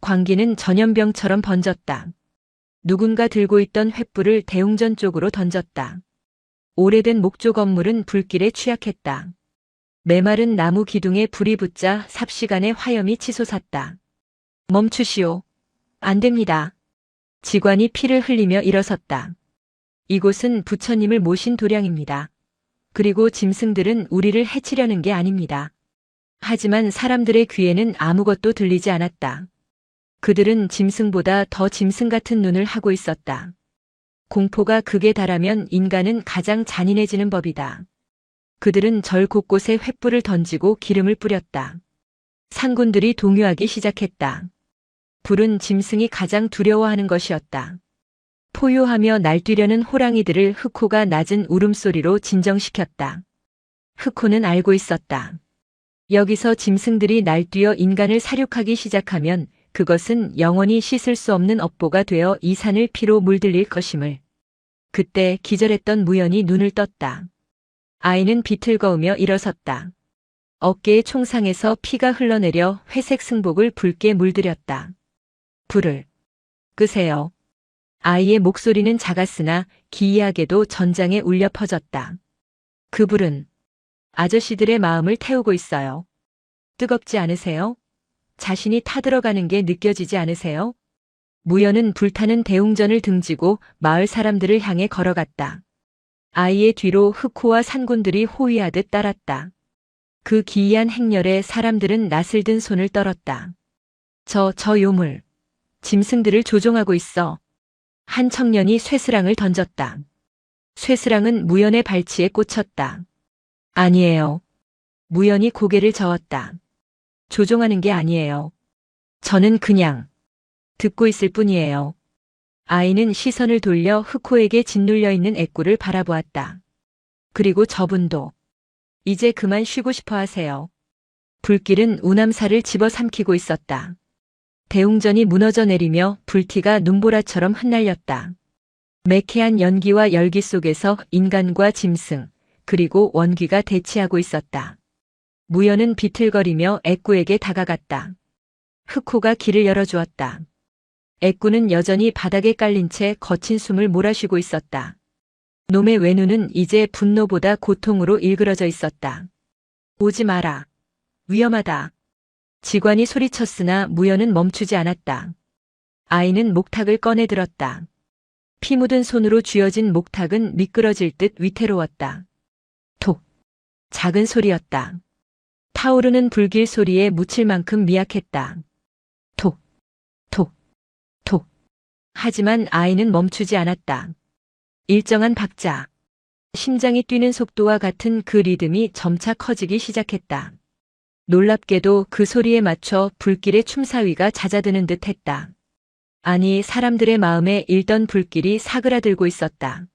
광기는 전염병처럼 번졌다. 누군가 들고 있던 횃불을 대웅전 쪽으로 던졌다. 오래된 목조 건물은 불길에 취약했다. 메마른 나무 기둥에 불이 붙자 삽시간에 화염이 치솟았다. 멈추시오. 안 됩니다. 직관이 피를 흘리며 일어섰다. 이곳은 부처님을 모신 도량입니다. 그리고 짐승들은 우리를 해치려는 게 아닙니다. 하지만 사람들의 귀에는 아무것도 들리지 않았다. 그들은 짐승보다 더 짐승 같은 눈을 하고 있었다. 공포가 극에 달하면 인간은 가장 잔인해지는 법이다. 그들은 절 곳곳에 횃불을 던지고 기름을 뿌렸다. 상군들이 동요하기 시작했다. 불은 짐승이 가장 두려워하는 것이었다. 포효하며 날뛰려는 호랑이들을 흑호가 낮은 울음소리로 진정시켰다. 흑호는 알고 있었다. 여기서 짐승들이 날뛰어 인간을 사륙하기 시작하면 그것은 영원히 씻을 수 없는 업보가 되어 이 산을 피로 물들일 것임을. 그때 기절했던 무연이 눈을 떴다. 아이는 비틀거우며 일어섰다. 어깨의 총상에서 피가 흘러내려 회색 승복을 붉게 물들였다. 불을 끄세요. 아이의 목소리는 작았으나 기이하게도 전장에 울려 퍼졌다. 그 불은 아저씨들의 마음을 태우고 있어요. 뜨겁지 않으세요? 자신이 타들어가는 게 느껴지지 않으세요? 무연은 불타는 대웅전을 등지고 마을 사람들을 향해 걸어갔다. 아이의 뒤로 흑호와 산군들이 호위하듯 따랐다. 그 기이한 행렬에 사람들은 낫을 든 손을 떨었다. 저 요물. 짐승들을 조종하고 있어. 한 청년이 쇠스랑을 던졌다. 쇠스랑은 무연의 발치에 꽂혔다. 아니에요. 무연이 고개를 저었다. 조종하는 게 아니에요. 저는 그냥 듣고 있을 뿐이에요. 아이는 시선을 돌려 흑호에게 짓눌려 있는 애꾸를 바라보았다. 그리고 저분도 이제 그만 쉬고 싶어 하세요. 불길은 우남사를 집어삼키고 있었다. 대웅전이 무너져 내리며 불티가 눈보라처럼 흩날렸다. 매캐한 연기와 열기 속에서 인간과 짐승, 그리고 원귀가 대치하고 있었다. 무연은 비틀거리며 애꾸에게 다가갔다. 흑호가 길을 열어주었다. 애꾸는 여전히 바닥에 깔린 채 거친 숨을 몰아쉬고 있었다. 놈의 외눈은 이제 분노보다 고통으로 일그러져 있었다. 오지 마라. 위험하다. 직관이 소리쳤으나 무연은 멈추지 않았다. 아이는 목탁을 꺼내 들었다. 피 묻은 손으로 쥐어진 목탁은 미끄러질 듯 위태로웠다. 톡. 작은 소리였다. 타오르는 불길 소리에 묻힐 만큼 미약했다. 톡. 톡. 톡. 하지만 아이는 멈추지 않았다. 일정한 박자. 심장이 뛰는 속도와 같은 그 리듬이 점차 커지기 시작했다. 놀랍게도 그 소리에 맞춰 불길의 춤사위가 잦아드는 듯 했다. 아니, 사람들의 마음에 일던 불길이 사그라들고 있었다.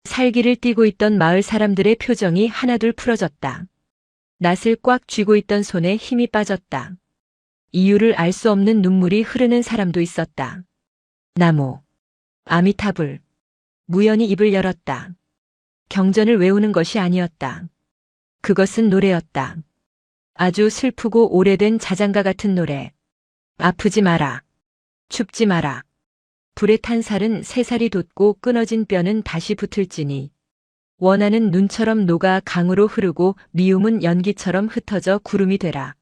살기를 띠고 있던 마을 사람들의 표정이 하나둘 풀어졌다. 낫을 꽉 쥐고 있던 손에 힘이 빠졌다. 이유를 알 수 없는 눈물이 흐르는 사람도 있었다. 나무. 아미타불. 무연히 입을 열었다. 경전을 외우는 것이 아니었다. 그것은 노래였다. 아주 슬프고 오래된 자장가 같은 노래. 아프지 마라. 춥지 마라. 불에 탄 살은 새살이 돋고 끊어진 뼈는 다시 붙을지니. 원하는 눈처럼 녹아 강으로 흐르고 미움은 연기처럼 흩어져 구름이 되라.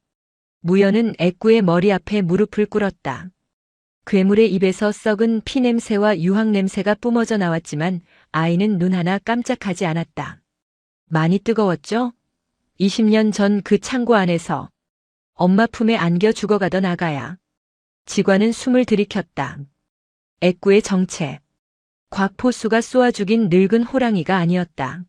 무연은 애꾸의 머리 앞에 무릎을 꿇었다. 괴물의 입에서 썩은 피냄새와 유황냄새가 뿜어져 나왔지만 아이는 눈 하나 깜짝하지 않았다. 많이 뜨거웠죠? 20년 전 그 창고 안에서 엄마 품에 안겨 죽어가던 아가야. 지관은 숨을 들이켰다. 애꾸의 정체. 곽포수가 쏘아 죽인 늙은 호랑이가 아니었다.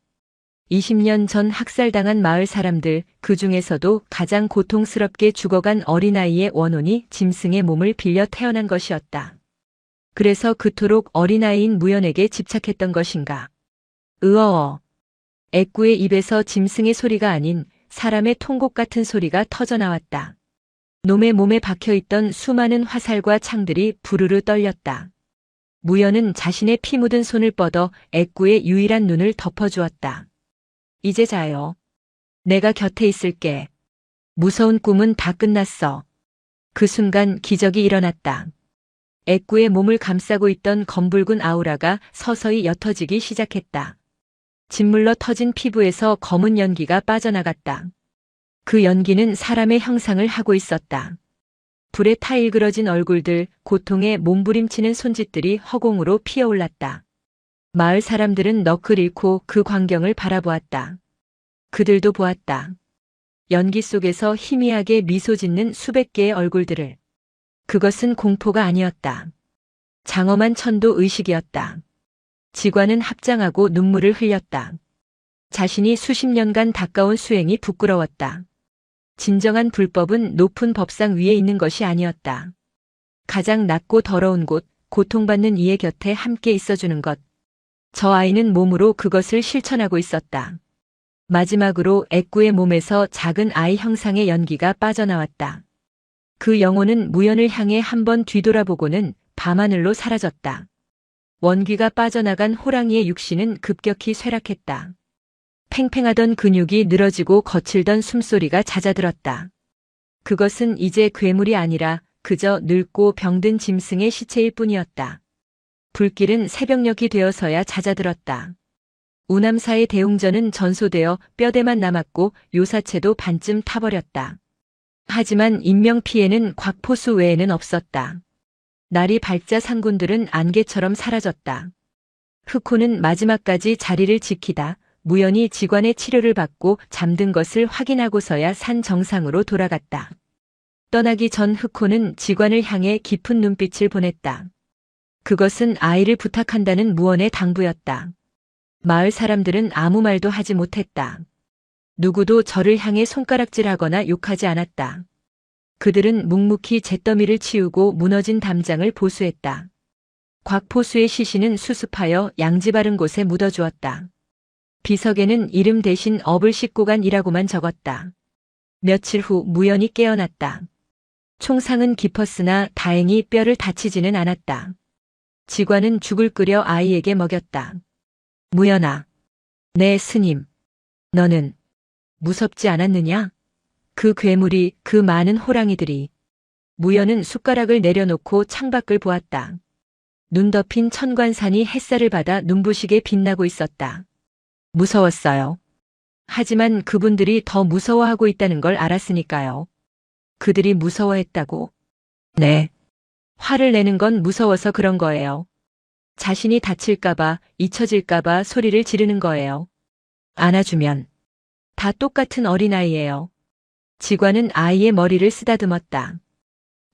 20년 전 학살당한 마을 사람들, 그 중에서도 가장 고통스럽게 죽어간 어린아이의 원혼이 짐승의 몸을 빌려 태어난 것이었다. 그래서 그토록 어린아이인 무연에게 집착했던 것인가. 으어어. 애꾸의 입에서 짐승의 소리가 아닌 사람의 통곡 같은 소리가 터져나왔다. 놈의 몸에 박혀있던 수많은 화살과 창들이 부르르 떨렸다. 무연은 자신의 피 묻은 손을 뻗어 애꾸의 유일한 눈을 덮어주었다. 이제 자요. 내가 곁에 있을게. 무서운 꿈은 다 끝났어. 그 순간 기적이 일어났다. 애꾸의 몸을 감싸고 있던 검붉은 아우라가 서서히 옅어지기 시작했다. 짓물러 터진 피부에서 검은 연기가 빠져나갔다. 그 연기는 사람의 형상을 하고 있었다. 불에 타 일그러진 얼굴들, 고통에 몸부림치는 손짓들이 허공으로 피어올랐다. 마을 사람들은 넋을 잃고 그 광경을 바라보았다. 그들도 보았다. 연기 속에서 희미하게 미소 짓는 수백 개의 얼굴들을. 그것은 공포가 아니었다. 장엄한 천도 의식이었다. 지관은 합장하고 눈물을 흘렸다. 자신이 수십 년간 닦아온 수행이 부끄러웠다. 진정한 불법은 높은 법상 위에 있는 것이 아니었다. 가장 낮고 더러운 곳, 고통받는 이의 곁에 함께 있어주는 것. 저 아이는 몸으로 그것을 실천하고 있었다. 마지막으로 애꾸의 몸에서 작은 아이 형상의 연기가 빠져나왔다. 그 영혼은 무연을 향해 한번 뒤돌아보고는 밤하늘로 사라졌다. 원기가 빠져나간 호랑이의 육신은 급격히 쇠락했다. 팽팽하던 근육이 늘어지고 거칠던 숨소리가 잦아들었다. 그것은 이제 괴물이 아니라 그저 늙고 병든 짐승의 시체일 뿐이었다. 불길은 새벽녘이 되어서야 잦아들었다. 우남사의 대웅전은 전소되어 뼈대만 남았고 요사체도 반쯤 타버렸다. 하지만 인명피해는 곽포수 외에는 없었다. 날이 밝자 상군들은 안개처럼 사라졌다. 흑호는 마지막까지 자리를 지키다 무연히 지관의 치료를 받고 잠든 것을 확인하고서야 산 정상으로 돌아갔다. 떠나기 전 흑호는 지관을 향해 깊은 눈빛을 보냈다. 그것은 아이를 부탁한다는 무언의 당부였다. 마을 사람들은 아무 말도 하지 못했다. 누구도 저를 향해 손가락질하거나 욕하지 않았다. 그들은 묵묵히 잿더미를 치우고 무너진 담장을 보수했다. 곽포수의 시신은 수습하여 양지 바른 곳에 묻어주었다. 비석에는 이름 대신 업을 싣고 간이라고만 적었다. 며칠 후 무연히 깨어났다. 총상은 깊었으나 다행히 뼈를 다치지는 않았다. 지관은 죽을 끓여 아이에게 먹였다. 무연아, 내 스님, 너는 무섭지 않았느냐? 그 괴물이, 그 많은 호랑이들이. 무연은 숟가락을 내려놓고 창밖을 보았다. 눈 덮인 천관산이 햇살을 받아 눈부시게 빛나고 있었다. 무서웠어요. 하지만 그분들이 더 무서워하고 있다는 걸 알았으니까요. 그들이 무서워했다고? 네. 화를 내는 건 무서워서 그런 거예요. 자신이 다칠까봐, 잊혀질까봐 소리를 지르는 거예요. 안아주면. 다 똑같은 어린아이예요. 지관은 아이의 머리를 쓰다듬었다.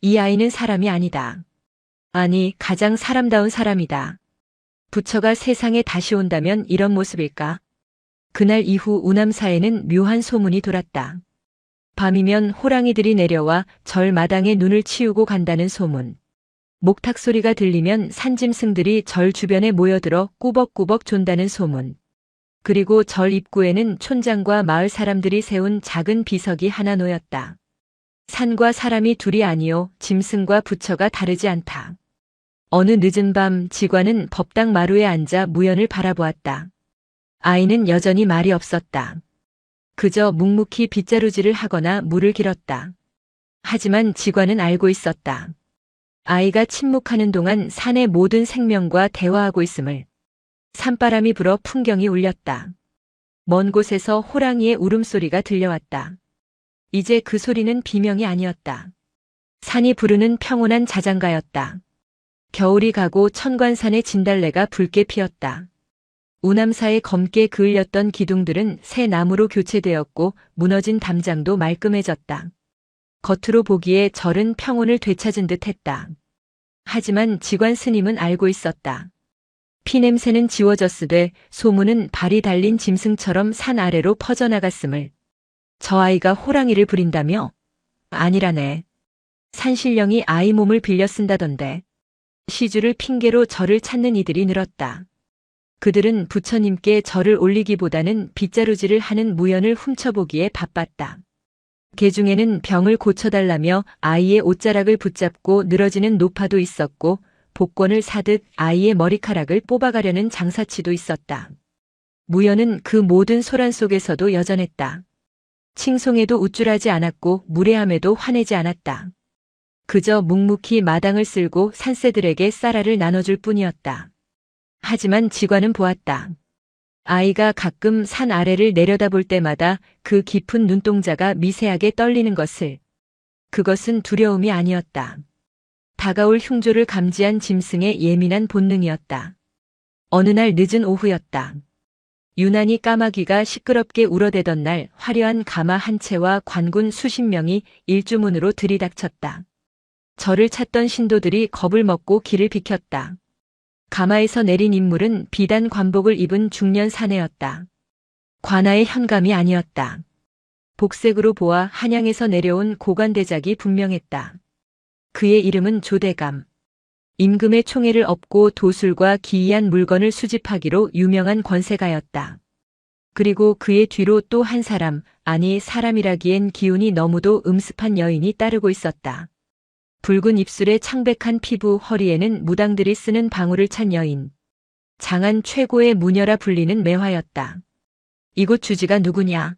이 아이는 사람이 아니다. 아니, 가장 사람다운 사람이다. 부처가 세상에 다시 온다면 이런 모습일까? 그날 이후 우남사에는 묘한 소문이 돌았다. 밤이면 호랑이들이 내려와 절 마당에 눈을 치우고 간다는 소문. 목탁 소리가 들리면 산짐승들이 절 주변에 모여들어 꾸벅꾸벅 존다는 소문. 그리고 절 입구에는 촌장과 마을 사람들이 세운 작은 비석이 하나 놓였다. 산과 사람이 둘이 아니요 짐승과 부처가 다르지 않다. 어느 늦은 밤 지관은 법당 마루에 앉아 무연을 바라보았다. 아이는 여전히 말이 없었다. 그저 묵묵히 빗자루질을 하거나 물을 길었다. 하지만 지관은 알고 있었다. 아이가 침묵하는 동안 산의 모든 생명과 대화하고 있음을. 산바람이 불어 풍경이 울렸다. 먼 곳에서 호랑이의 울음소리가 들려왔다. 이제 그 소리는 비명이 아니었다. 산이 부르는 평온한 자장가였다. 겨울이 가고 천관산의 진달래가 붉게 피었다. 우남사에 검게 그을렸던 기둥들은 새 나무로 교체되었고 무너진 담장도 말끔해졌다. 겉으로 보기에 절은 평온을 되찾은 듯 했다. 하지만 지관 스님은 알고 있었다. 피냄새는 지워졌으되 소문은 발이 달린 짐승처럼 산 아래로 퍼져나갔음을. 저 아이가 호랑이를 부린다며? 아니라네. 산신령이 아이 몸을 빌려 쓴다던데. 시주를 핑계로 절을 찾는 이들이 늘었다. 그들은 부처님께 절을 올리기보다는 빗자루질을 하는 무연을 훔쳐보기에 바빴다. 개 중에는 병을 고쳐달라며 아이의 옷자락을 붙잡고 늘어지는 노파도 있었고 복권을 사듯 아이의 머리카락을 뽑아가려는 장사치도 있었다. 무연은 그 모든 소란 속에서도 여전했다. 칭송에도 우쭐하지 않았고 무례함에도 화내지 않았다. 그저 묵묵히 마당을 쓸고 산새들에게 쌀알을 나눠줄 뿐이었다. 하지만 지관은 보았다. 아이가 가끔 산 아래를 내려다볼 때마다 그 깊은 눈동자가 미세하게 떨리는 것을. 그것은 두려움이 아니었다. 다가올 흉조를 감지한 짐승의 예민한 본능이었다. 어느 날 늦은 오후였다. 유난히 까마귀가 시끄럽게 울어대던 날 화려한 가마 한 채와 관군 수십 명이 일주문으로 들이닥쳤다. 절을 찾던 신도들이 겁을 먹고 길을 비켰다. 가마에서 내린 인물은 비단 관복을 입은 중년 사내였다. 관아의 현감이 아니었다. 복색으로 보아 한양에서 내려온 고관대작이 분명했다. 그의 이름은 조대감. 임금의 총애를 얻고 도술과 기이한 물건을 수집하기로 유명한 권세가였다. 그리고 그의 뒤로 또 한 사람, 아니 사람이라기엔 기운이 너무도 음습한 여인이 따르고 있었다. 붉은 입술에 창백한 피부, 허리에는 무당들이 쓰는 방울을 찬 여인. 장안 최고의 무녀라 불리는 매화였다. 이곳 주지가 누구냐?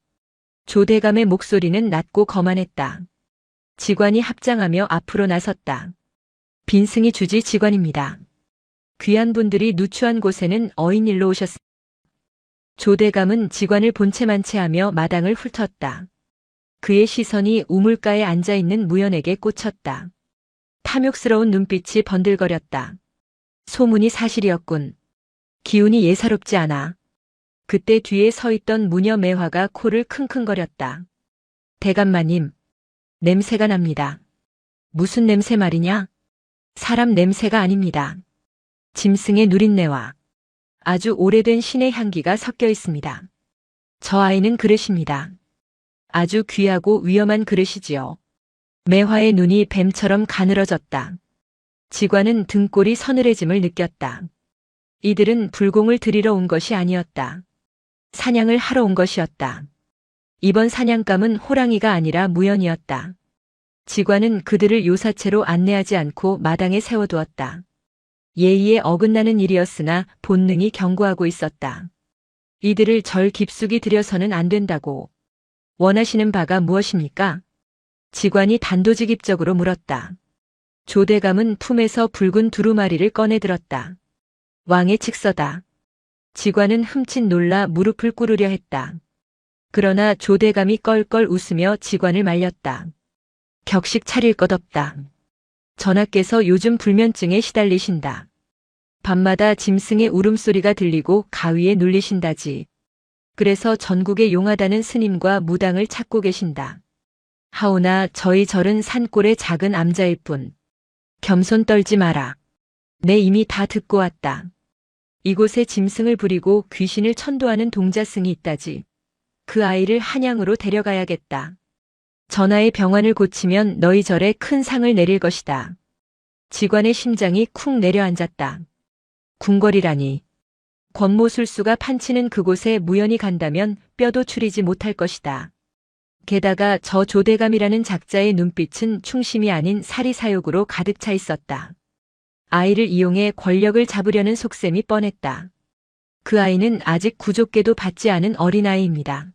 조대감의 목소리는 낮고 거만했다. 지관이 합장하며 앞으로 나섰다. 빈승이 주지 지관입니다. 귀한 분들이 누추한 곳에는 어인일로 오셨습니다. 조대감은 지관을 본체만체하며 마당을 훑었다. 그의 시선이 우물가에 앉아있는 무연에게 꽂혔다. 탐욕스러운 눈빛이 번들거렸다. 소문이 사실이었군. 기운이 예사롭지 않아. 그때 뒤에 서 있던 무녀 매화가 코를 킁킁거렸다. 대감마님, 냄새가 납니다. 무슨 냄새 말이냐? 사람 냄새가 아닙니다. 짐승의 누린내와 아주 오래된 신의 향기가 섞여 있습니다. 저 아이는 그릇입니다. 아주 귀하고 위험한 그릇이지요. 매화의 눈이 뱀처럼 가늘어졌다. 지관은 등골이 서늘해짐을 느꼈다. 이들은 불공을 들이러 온 것이 아니었다. 사냥을 하러 온 것이었다. 이번 사냥감은 호랑이가 아니라 무연이었다. 지관은 그들을 요사체로 안내하지 않고 마당에 세워두었다. 예의에 어긋나는 일이었으나 본능이 경고하고 있었다. 이들을 절 깊숙이 들여서는 안 된다고. 원하시는 바가 무엇입니까? 지관이 단도직입적으로 물었다. 조대감은 품에서 붉은 두루마리를 꺼내 들었다. 왕의 칙서다. 지관은 흠칫 놀라 무릎을 꿇으려 했다. 그러나 조대감이 껄껄 웃으며 지관을 말렸다. 격식 차릴 것 없다. 전하께서 요즘 불면증에 시달리신다. 밤마다 짐승의 울음소리가 들리고 가위에 눌리신다지. 그래서 전국에 용하다는 스님과 무당을 찾고 계신다. 하오나 저희 절은 산골의 작은 암자일 뿐. 겸손 떨지 마라. 내 이미 다 듣고 왔다. 이곳에 짐승을 부리고 귀신을 천도하는 동자승이 있다지. 그 아이를 한양으로 데려가야겠다. 전하의 병환을 고치면 너희 절에 큰 상을 내릴 것이다. 지관의 심장이 쿵 내려앉았다. 궁궐이라니. 권모술수가 판치는 그곳에 무연히 간다면 뼈도 추리지 못할 것이다. 게다가 저 조대감이라는 작자의 눈빛은 충심이 아닌 사리사욕으로 가득 차 있었다. 아이를 이용해 권력을 잡으려는 속셈이 뻔했다. 그 아이는 아직 구족계도 받지 않은 어린아이입니다.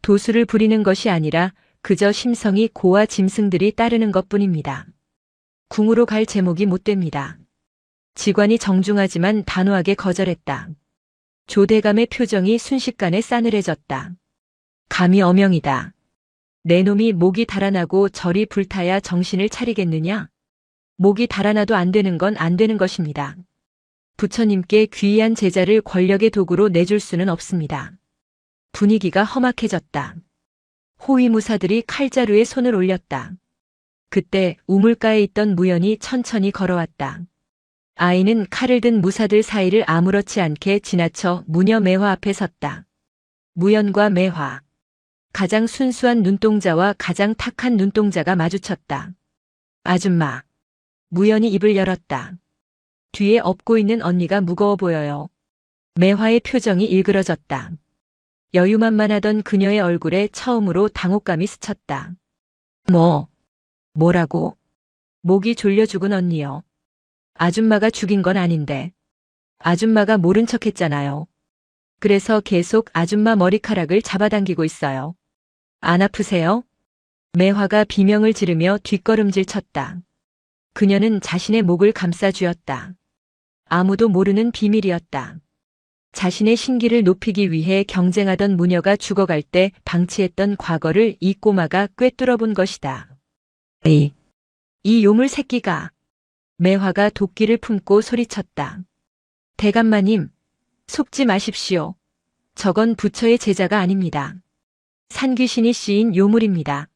도수를 부리는 것이 아니라 그저 심성이 고와 짐승들이 따르는 것뿐입니다. 궁으로 갈 제목이 못 됩니다. 직관이 정중하지만 단호하게 거절했다. 조대감의 표정이 순식간에 싸늘해졌다. 감히 어명이다. 내 놈이 목이 달아나고 절이 불타야 정신을 차리겠느냐? 목이 달아나도 안 되는 건 안 되는 것입니다. 부처님께 귀한 제자를 권력의 도구로 내줄 수는 없습니다. 분위기가 험악해졌다. 호위무사들이 칼자루에 손을 올렸다. 그때 우물가에 있던 무연이 천천히 걸어왔다. 아이는 칼을 든 무사들 사이를 아무렇지 않게 지나쳐 무녀 매화 앞에 섰다. 무연과 매화. 가장 순수한 눈동자와 가장 탁한 눈동자가 마주쳤다. 아줌마. 무연이 입을 열었다. 뒤에 업고 있는 언니가 무거워 보여요. 매화의 표정이 일그러졌다. 여유만만하던 그녀의 얼굴에 처음으로 당혹감이 스쳤다. 뭐라고? 목이 졸려 죽은 언니요. 아줌마가 죽인 건 아닌데. 아줌마가 모른 척 했잖아요. 그래서 계속 아줌마 머리카락을 잡아당기고 있어요. 안 아프세요? 매화가 비명을 지르며 뒷걸음질 쳤다. 그녀는 자신의 목을 감싸 쥐었다. 아무도 모르는 비밀이었다. 자신의 신기를 높이기 위해 경쟁하던 무녀가 죽어갈 때 방치했던 과거를 이 꼬마가 꿰뚫어 본 것이다. 이 요물 새끼가. 매화가 도끼를 품고 소리쳤다. 대감마님, 속지 마십시오. 저건 부처의 제자가 아닙니다. 산귀신이 씌인 요물입니다.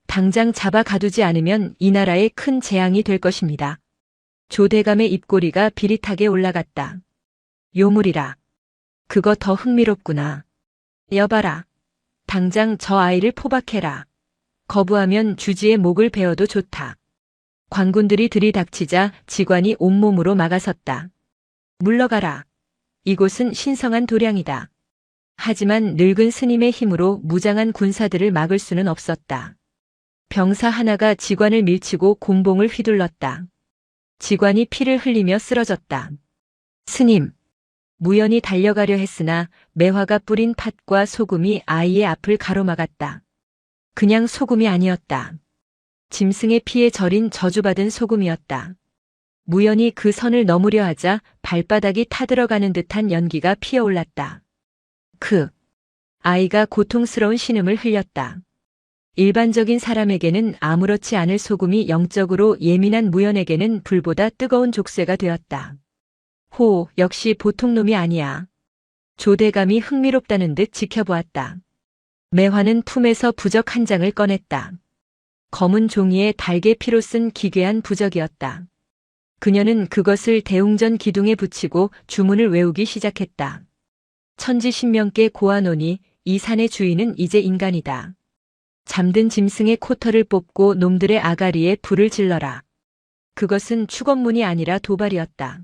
당장 잡아 가두지 않으면 이 나라에 큰 재앙이 될 것입니다. 조대감의 입꼬리가 비릿하게 올라갔다. 요물이라. 그거 더 흥미롭구나. 여봐라. 당장 저 아이를 포박해라. 거부하면 주지의 목을 베어도 좋다. 관군들이 들이닥치자 직관이 온몸으로 막아섰다. 물러가라. 이곳은 신성한 도량이다. 하지만 늙은 스님의 힘으로 무장한 군사들을 막을 수는 없었다. 병사 하나가 직관을 밀치고 곤봉을 휘둘렀다. 직관이 피를 흘리며 쓰러졌다. 스님. 무연히 달려가려 했으나 매화가 뿌린 팥과 소금이 아이의 앞을 가로막았다. 그냥 소금이 아니었다. 짐승의 피에 절인 저주받은 소금이었다. 무연히 그 선을 넘으려 하자 발바닥이 타들어가는 듯한 연기가 피어올랐다. 아이가 고통스러운 신음을 흘렸다. 일반적인 사람에게는 아무렇지 않을 소금이 영적으로 예민한 무연에게는 불보다 뜨거운 족쇄가 되었다. 역시 보통 놈이 아니야. 조대감이 흥미롭다는 듯 지켜보았다. 매화는 품에서 부적 한 장을 꺼냈다. 검은 종이에 달개 피로 쓴 기괴한 부적이었다. 그녀는 그것을 대웅전 기둥에 붙이고 주문을 외우기 시작했다. 천지신명께 고하노니 이 산의 주인은 이제 인간이다. 잠든 짐승의 코털을 뽑고 놈들의 아가리에 불을 질러라. 그것은 축원문이 아니라 도발이었다.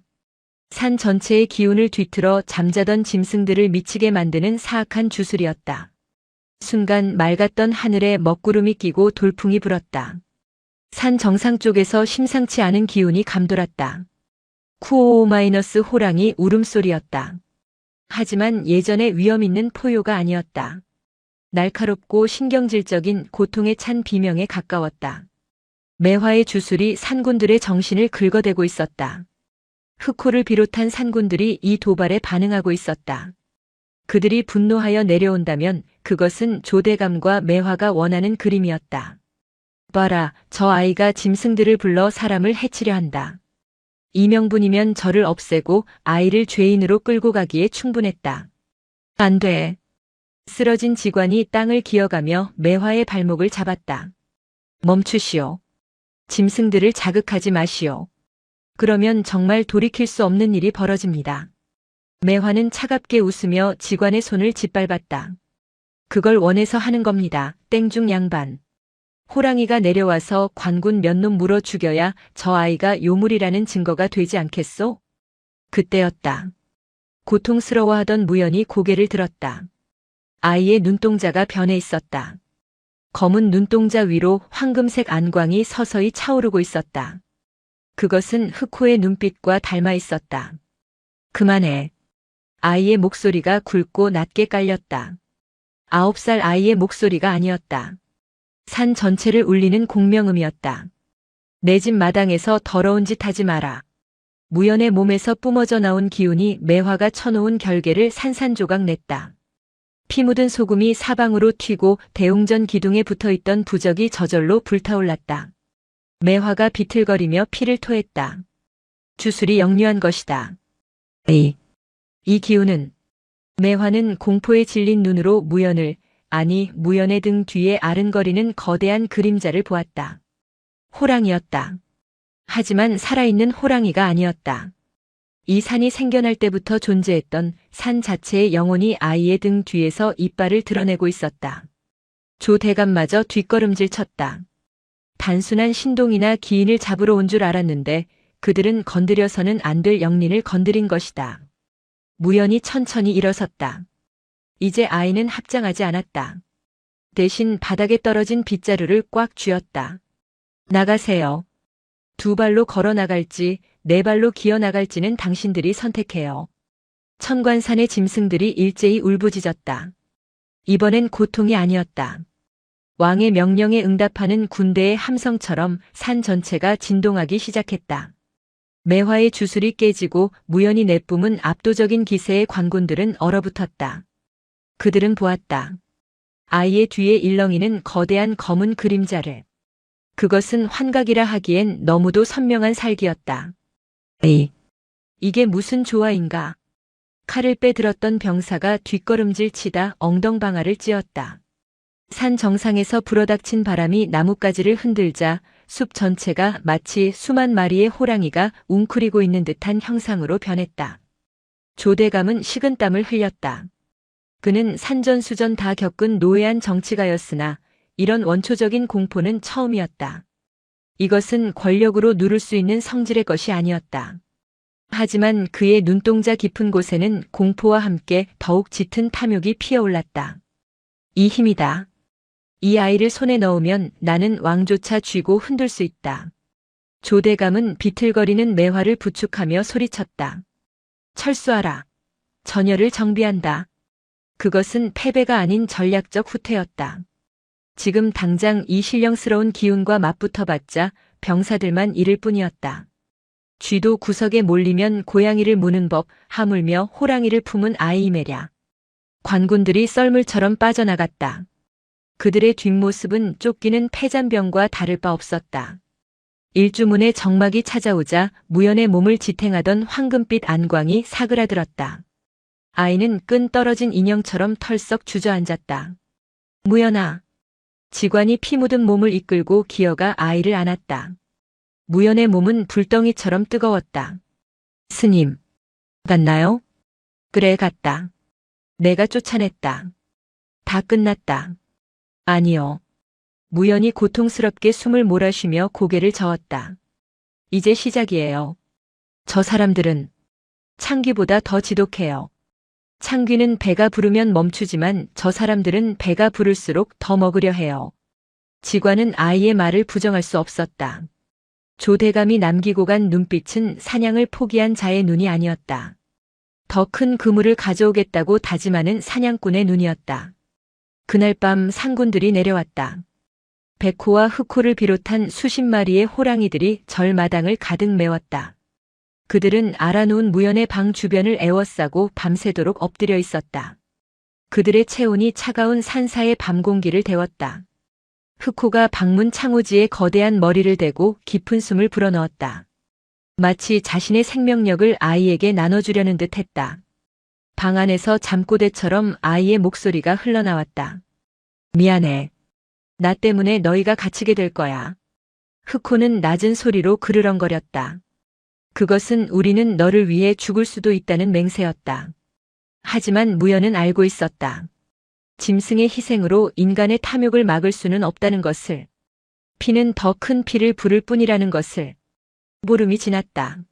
산 전체의 기운을 뒤틀어 잠자던 짐승들을 미치게 만드는 사악한 주술이었다. 순간 맑았던 하늘에 먹구름이 끼고 돌풍이 불었다. 산 정상 쪽에서 심상치 않은 기운이 감돌았다. 쿠오오- 호랑이 울음소리였다. 하지만 예전의 위험 있는 포효가 아니었다. 날카롭고 신경질적인 고통에 찬 비명에 가까웠다. 매화의 주술이 산군들의 정신을 긁어대고 있었다. 흑호를 비롯한 산군들이 이 도발에 반응하고 있었다. 그들이 분노하여 내려온다면 그것은 조대감과 매화가 원하는 그림이었다. 봐라, 저 아이가 짐승들을 불러 사람을 해치려 한다. 이 명분이면 저를 없애고 아이를 죄인으로 끌고 가기에 충분했다. 안 돼. 쓰러진 직관이 땅을 기어가며 매화의 발목을 잡았다. 멈추시오. 짐승들을 자극하지 마시오. 그러면 정말 돌이킬 수 없는 일이 벌어집니다. 매화는 차갑게 웃으며 직관의 손을 짓밟았다. 그걸 원해서 하는 겁니다. 땡중 양반. 호랑이가 내려와서 관군 몇 놈 물어 죽여야 저 아이가 요물이라는 증거가 되지 않겠소? 그때였다. 고통스러워하던 무연이 고개를 들었다. 아이의 눈동자가 변해 있었다. 검은 눈동자 위로 황금색 안광이 서서히 차오르고 있었다. 그것은 흑호의 눈빛과 닮아 있었다. 그만해. 아이의 목소리가 굵고 낮게 깔렸다. 9살 아이의 목소리가 아니었다. 산 전체를 울리는 공명음이었다. 내 집 마당에서 더러운 짓 하지 마라. 무연의 몸에서 뿜어져 나온 기운이 매화가 쳐놓은 결계를 산산조각 냈다. 피 묻은 소금이 사방으로 튀고 대웅전 기둥에 붙어있던 부적이 저절로 불타올랐다. 매화가 비틀거리며 피를 토했다. 주술이 역류한 것이다. 이 기운은 매화는 공포에 질린 눈으로 무연을, 아니 무연의 등 뒤에 아른거리는 거대한 그림자를 보았다. 호랑이였다. 하지만 살아있는 호랑이가 아니었다. 이 산이 생겨날 때부터 존재했던 산 자체의 영혼이 아이의 등 뒤에서 이빨을 드러내고 있었다. 조 대감마저 뒷걸음질 쳤다. 단순한 신동이나 기인을 잡으러 온 줄 알았는데 그들은 건드려서는 안 될 영린을 건드린 것이다. 무연히 천천히 일어섰다. 이제 아이는 합장하지 않았다. 대신 바닥에 떨어진 빗자루를 꽉 쥐었다. 나가세요. 2발로 걸어 나갈지 4발로 기어 나갈지는 당신들이 선택해요. 천관산의 짐승들이 일제히 울부짖었다. 이번엔 고통이 아니었다. 왕의 명령에 응답하는 군대의 함성처럼 산 전체가 진동하기 시작했다. 매화의 주술이 깨지고 무연히 내뿜은 압도적인 기세의 관군들은 얼어붙었다. 그들은 보았다. 아이의 뒤에 일렁이는 거대한 검은 그림자를. 그것은 환각이라 하기엔 너무도 선명한 살기였다. 이게 무슨 조화인가? 칼을 빼들었던 병사가 뒷걸음질 치다 엉덩방아를 찧었다. 산 정상에서 불어닥친 바람이 나뭇가지를 흔들자 숲 전체가 마치 수만 마리의 호랑이가 웅크리고 있는 듯한 형상으로 변했다. 조대감은 식은땀을 흘렸다. 그는 산전수전 다 겪은 노예한 정치가였으나 이런 원초적인 공포는 처음이었다. 이것은 권력으로 누를 수 있는 성질의 것이 아니었다. 하지만 그의 눈동자 깊은 곳에는 공포와 함께 더욱 짙은 탐욕이 피어올랐다. 이 힘이다. 이 아이를 손에 넣으면 나는 왕조차 쥐고 흔들 수 있다. 조대감은 비틀거리는 매화를 부축하며 소리쳤다. 철수하라. 전열을 정비한다. 그것은 패배가 아닌 전략적 후퇴였다. 지금 당장 이 신령스러운 기운과 맞붙어봤자 병사들만 잃을 뿐이었다. 쥐도 구석에 몰리면 고양이를 무는 법, 하물며 호랑이를 품은 아이이매랴. 관군들이 썰물처럼 빠져나갔다. 그들의 뒷모습은 쫓기는 패잔병과 다를 바 없었다. 일주문의 정막이 찾아오자 무연의 몸을 지탱하던 황금빛 안광이 사그라들었다. 아이는 끈 떨어진 인형처럼 털썩 주저앉았다. 무연아. 지관이 피 묻은 몸을 이끌고 기어가 아이를 안았다. 무연의 몸은 불덩이처럼 뜨거웠다. 스님. 갔나요? 그래, 갔다. 내가 쫓아냈다. 다 끝났다. 아니요. 무연이 고통스럽게 숨을 몰아쉬며 고개를 저었다. 이제 시작이에요. 저 사람들은 창귀보다 더 지독해요. 창귀는 배가 부르면 멈추지만 저 사람들은 배가 부를수록 더 먹으려 해요. 지관은 아이의 말을 부정할 수 없었다. 조대감이 남기고 간 눈빛은 사냥을 포기한 자의 눈이 아니었다. 더 큰 그물을 가져오겠다고 다짐하는 사냥꾼의 눈이었다. 그날 밤 상군들이 내려왔다. 백호와 흑호를 비롯한 수십 마리의 호랑이들이 절마당을 가득 메웠다. 그들은 알아놓은 무연의 방 주변을 에워싸고 밤새도록 엎드려 있었다. 그들의 체온이 차가운 산사의 밤 공기를 데웠다. 흑호가 방문 창호지에 거대한 머리를 대고 깊은 숨을 불어넣었다. 마치 자신의 생명력을 아이에게 나눠주려는 듯 했다. 방 안에서 잠꼬대처럼 아이의 목소리가 흘러나왔다. 미안해. 나 때문에 너희가 갇히게 될 거야. 흑호는 낮은 소리로 그르렁거렸다. 그것은 우리는 너를 위해 죽을 수도 있다는 맹세였다. 하지만 무연은 알고 있었다. 짐승의 희생으로 인간의 탐욕을 막을 수는 없다는 것을. 피는 더 큰 피를 부를 뿐이라는 것을. 보름이 지났다.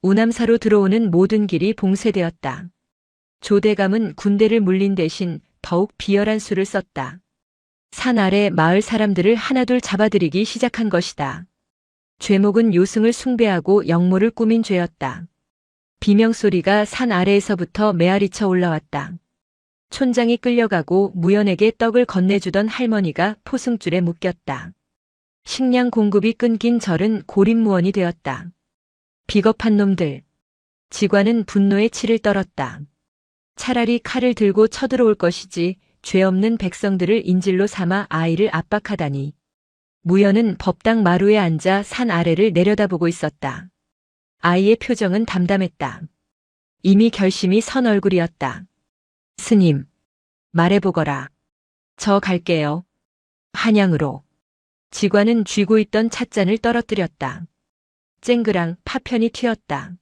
우남사로 들어오는 모든 길이 봉쇄되었다. 조대감은 군대를 물린 대신 더욱 비열한 수를 썼다. 산 아래 마을 사람들을 하나둘 잡아들이기 시작한 것이다. 죄목은 요승을 숭배하고 영모를 꾸민 죄였다. 비명소리가 산 아래에서부터 메아리쳐 올라왔다. 촌장이 끌려가고 무연에게 떡을 건네주던 할머니가 포승줄에 묶였다. 식량 공급이 끊긴 절은 고립무원이 되었다. 비겁한 놈들. 지관은 분노에 치를 떨었다. 차라리 칼을 들고 쳐들어올 것이지 죄 없는 백성들을 인질로 삼아 아이를 압박하다니. 무연은 법당 마루에 앉아 산 아래를 내려다보고 있었다. 아이의 표정은 담담했다. 이미 결심이 선 얼굴이었다. 스님, 말해보거라. 저 갈게요. 한양으로. 지관은 쥐고 있던 찻잔을 떨어뜨렸다. 쨍그랑 파편이 튀었다.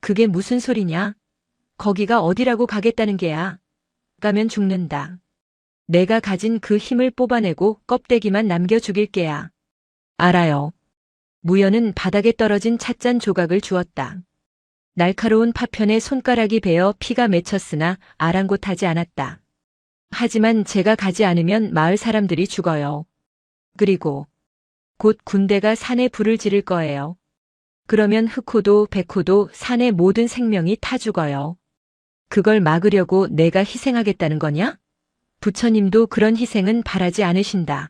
그게 무슨 소리냐? 거기가 어디라고 가겠다는 게야. 가면 죽는다. 내가 가진 그 힘을 뽑아내고 껍데기만 남겨 죽일 게야. 알아요. 무연은 바닥에 떨어진 찻잔 조각을 주었다. 날카로운 파편에 손가락이 베어 피가 맺혔으나 아랑곳하지 않았다. 하지만 제가 가지 않으면 마을 사람들이 죽어요. 그리고 곧 군대가 산에 불을 지를 거예요. 그러면 흑호도 백호도 산의 모든 생명이 타 죽어요. 그걸 막으려고 내가 희생하겠다는 거냐? 부처님도 그런 희생은 바라지 않으신다.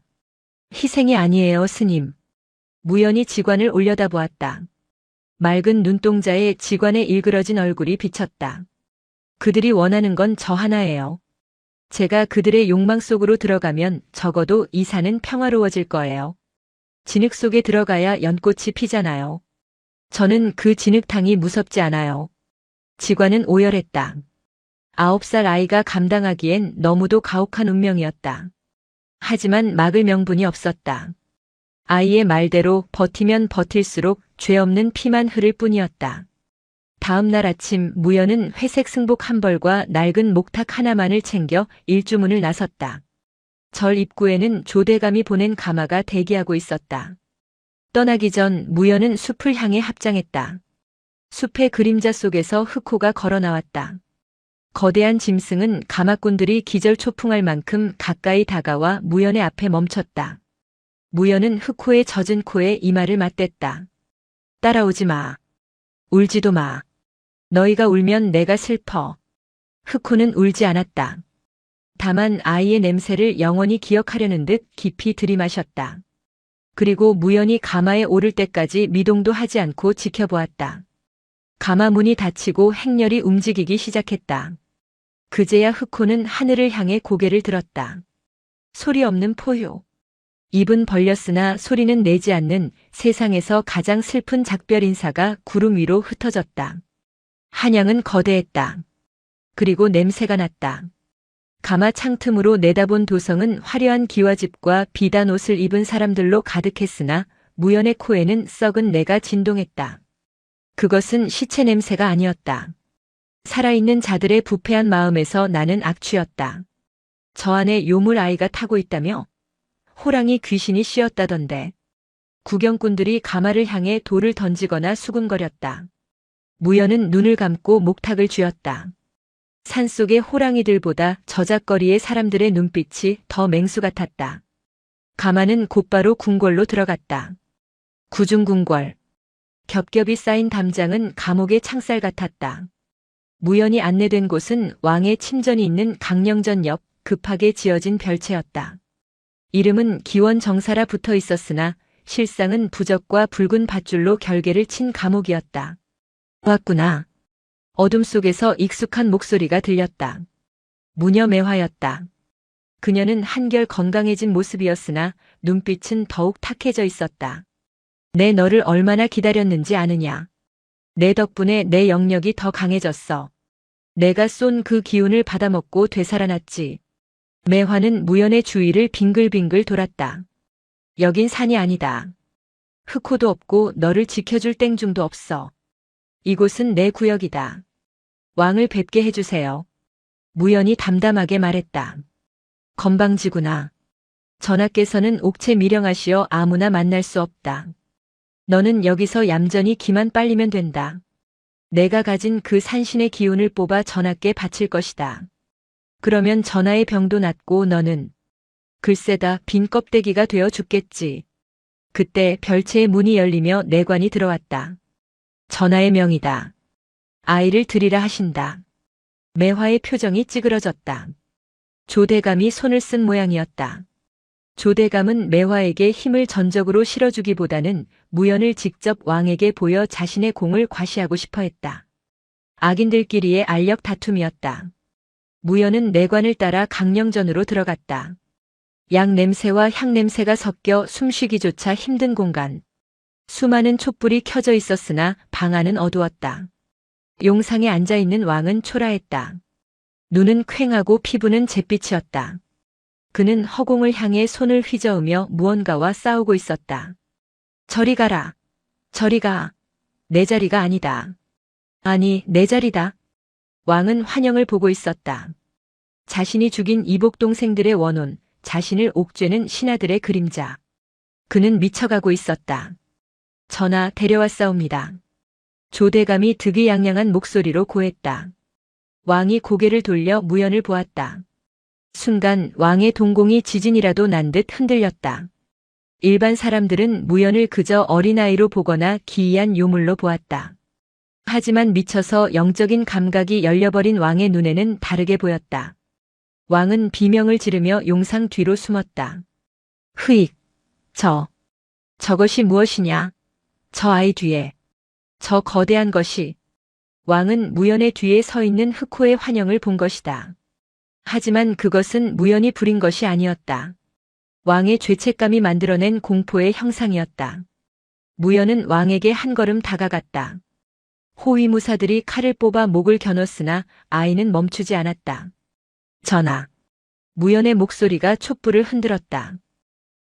희생이 아니에요, 스님. 무연히 지관을 올려다보았다. 맑은 눈동자에 지관의 일그러진 얼굴이 비쳤다. 그들이 원하는 건 저 하나예요. 제가 그들의 욕망 속으로 들어가면 적어도 이 산은 평화로워질 거예요. 진흙 속에 들어가야 연꽃이 피잖아요. 저는 그 진흙탕이 무섭지 않아요. 지관은 오열했다. 9살 아이가 감당하기엔 너무도 가혹한 운명이었다. 하지만 막을 명분이 없었다. 아이의 말대로 버티면 버틸수록 죄 없는 피만 흐를 뿐이었다. 다음 날 아침 무연은 회색 승복 한 벌과 낡은 목탁 하나만을 챙겨 일주문을 나섰다. 절 입구에는 조대감이 보낸 가마가 대기하고 있었다. 떠나기 전 무연은 숲을 향해 합장했다. 숲의 그림자 속에서 흑호가 걸어 나왔다. 거대한 짐승은 가마꾼들이 기절초풍할 만큼 가까이 다가와 무연의 앞에 멈췄다. 무연은 흑호의 젖은 코에 이마를 맞댔다. 따라오지 마. 울지도 마. 너희가 울면 내가 슬퍼. 흑호는 울지 않았다. 다만 아이의 냄새를 영원히 기억하려는 듯 깊이 들이마셨다. 그리고 무연히 가마에 오를 때까지 미동도 하지 않고 지켜보았다. 가마 문이 닫히고 행렬이 움직이기 시작했다. 그제야 흑호는 하늘을 향해 고개를 들었다. 소리 없는 포효. 입은 벌렸으나 소리는 내지 않는 세상에서 가장 슬픈 작별 인사가 구름 위로 흩어졌다. 한양은 거대했다. 그리고 냄새가 났다. 가마 창틈으로 내다본 도성은 화려한 기와집과 비단 옷을 입은 사람들로 가득했으나 무연의 코에는 썩은 내가 진동했다. 그것은 시체 냄새가 아니었다. 살아있는 자들의 부패한 마음에서 나는 악취였다. 저 안에 요물 아이가 타고 있다며? 호랑이 귀신이 씌었다던데. 구경꾼들이 가마를 향해 돌을 던지거나 수군거렸다. 무연은 눈을 감고 목탁을 쥐었다. 산속의 호랑이들보다 저작거리의 사람들의 눈빛이 더 맹수 같았다. 가마는 곧바로 궁궐로 들어갔다. 구중궁궐. 겹겹이 쌓인 담장은 감옥의 창살 같았다. 무연히 안내된 곳은 왕의 침전이 있는 강령전 옆 급하게 지어진 별채였다. 이름은 기원정사라 붙어 있었으나 실상은 부적과 붉은 밧줄로 결계를 친 감옥이었다. 왔구나. 어둠 속에서 익숙한 목소리가 들렸다. 무녀 매화였다. 그녀는 한결 건강해진 모습이었으나 눈빛은 더욱 탁해져 있었다. 내 너를 얼마나 기다렸는지 아느냐. 내 덕분에 내 영역이 더 강해졌어. 내가 쏜 그 기운을 받아먹고 되살아났지. 매화는 무연의 주위를 빙글빙글 돌았다. 여긴 산이 아니다. 흑호도 없고 너를 지켜줄 땡중도 없어. 이곳은 내 구역이다. 왕을 뵙게 해주세요. 무연이 담담하게 말했다. 건방지구나. 전하께서는 옥체 미령하시어 아무나 만날 수 없다. 너는 여기서 얌전히 기만 빨리면 된다. 내가 가진 그 산신의 기운을 뽑아 전하께 바칠 것이다. 그러면 전하의 병도 낫고 너는 글쎄다 빈 껍데기가 되어 죽겠지. 그때 별채의 문이 열리며 내관이 들어왔다. 전하의 명이다. 아이를 드리라 하신다. 매화의 표정이 찌그러졌다. 조대감이 손을 쓴 모양이었다. 조대감은 매화에게 힘을 전적으로 실어주기보다는 무연을 직접 왕에게 보여 자신의 공을 과시하고 싶어 했다. 악인들끼리의 알력 다툼이었다. 무연은 내관을 따라 강령전으로 들어갔다. 약 냄새와 향 냄새가 섞여 숨쉬기조차 힘든 공간. 수많은 촛불이 켜져 있었으나 방 안은 어두웠다. 용상에 앉아있는 왕은 초라했다. 눈은 퀭하고 피부는 잿빛이었다. 그는 허공을 향해 손을 휘저으며 무언가와 싸우고 있었다. 저리 가라. 저리 가. 내 자리가 아니다. 아니, 내 자리다. 왕은 환영을 보고 있었다. 자신이 죽인 이복 동생들의 원혼, 자신을 옥죄는 신하들의 그림자. 그는 미쳐가고 있었다. 전하, 데려왔사옵니다. 조대감이 득이양양한 목소리로 고했다. 왕이 고개를 돌려 무연을 보았다. 순간 왕의 동공이 지진이라도 난 듯 흔들렸다. 일반 사람들은 무연을 그저 어린아이로 보거나 기이한 요물로 보았다. 하지만 미쳐서 영적인 감각이 열려버린 왕의 눈에는 다르게 보였다. 왕은 비명을 지르며 용상 뒤로 숨었다. 흐익. 저것이 무엇이냐? 저 아이 뒤에. 저 거대한 것이. 왕은 무연의 뒤에 서 있는 흑호의 환영을 본 것이다. 하지만 그것은 무연이 부린 것이 아니었다. 왕의 죄책감이 만들어낸 공포의 형상이었다. 무연은 왕에게 한 걸음 다가갔다. 호위무사들이 칼을 뽑아 목을 겨눴으나 아이는 멈추지 않았다. 전하. 무연의 목소리가 촛불을 흔들었다.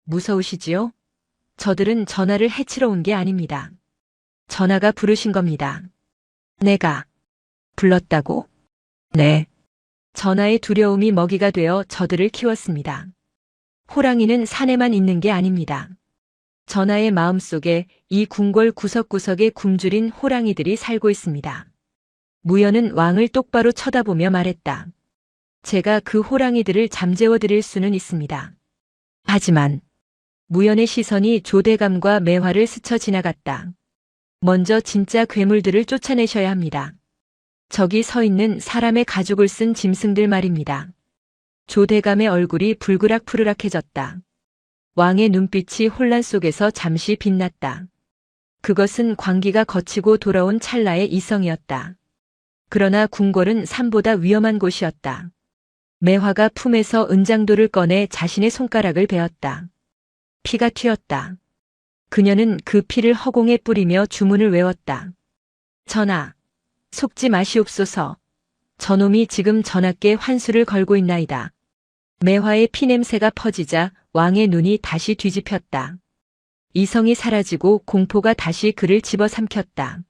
무서우시지요? 저들은 전하를 해치러 온 게 아닙니다. 전하가 부르신 겁니다. 내가 불렀다고? 네. 전하의 두려움이 먹이가 되어 저들을 키웠습니다. 호랑이는 산에만 있는 게 아닙니다. 전하의 마음속에 이 궁궐 구석구석에 굶주린 호랑이들이 살고 있습니다. 무연은 왕을 똑바로 쳐다보며 말했다. 제가 그 호랑이들을 잠재워 드릴 수는 있습니다. 하지만 무연의 시선이 조대감과 매화를 스쳐 지나갔다. 먼저 진짜 괴물들을 쫓아내셔야 합니다. 저기 서 있는 사람의 가죽을 쓴 짐승들 말입니다. 조대감의 얼굴이 불그락푸르락해졌다. 왕의 눈빛이 혼란 속에서 잠시 빛났다. 그것은 광기가 거치고 돌아온 찰나의 이성이었다. 그러나 궁궐은 산보다 위험한 곳이었다. 매화가 품에서 은장도를 꺼내 자신의 손가락을 베었다. 피가 튀었다. 그녀는 그 피를 허공에 뿌리며 주문을 외웠다. 전하, 속지 마시옵소서. 저놈이 지금 전하께 환수를 걸고 있나이다. 매화의 피냄새가 퍼지자 왕의 눈이 다시 뒤집혔다. 이성이 사라지고 공포가 다시 그를 집어삼켰다.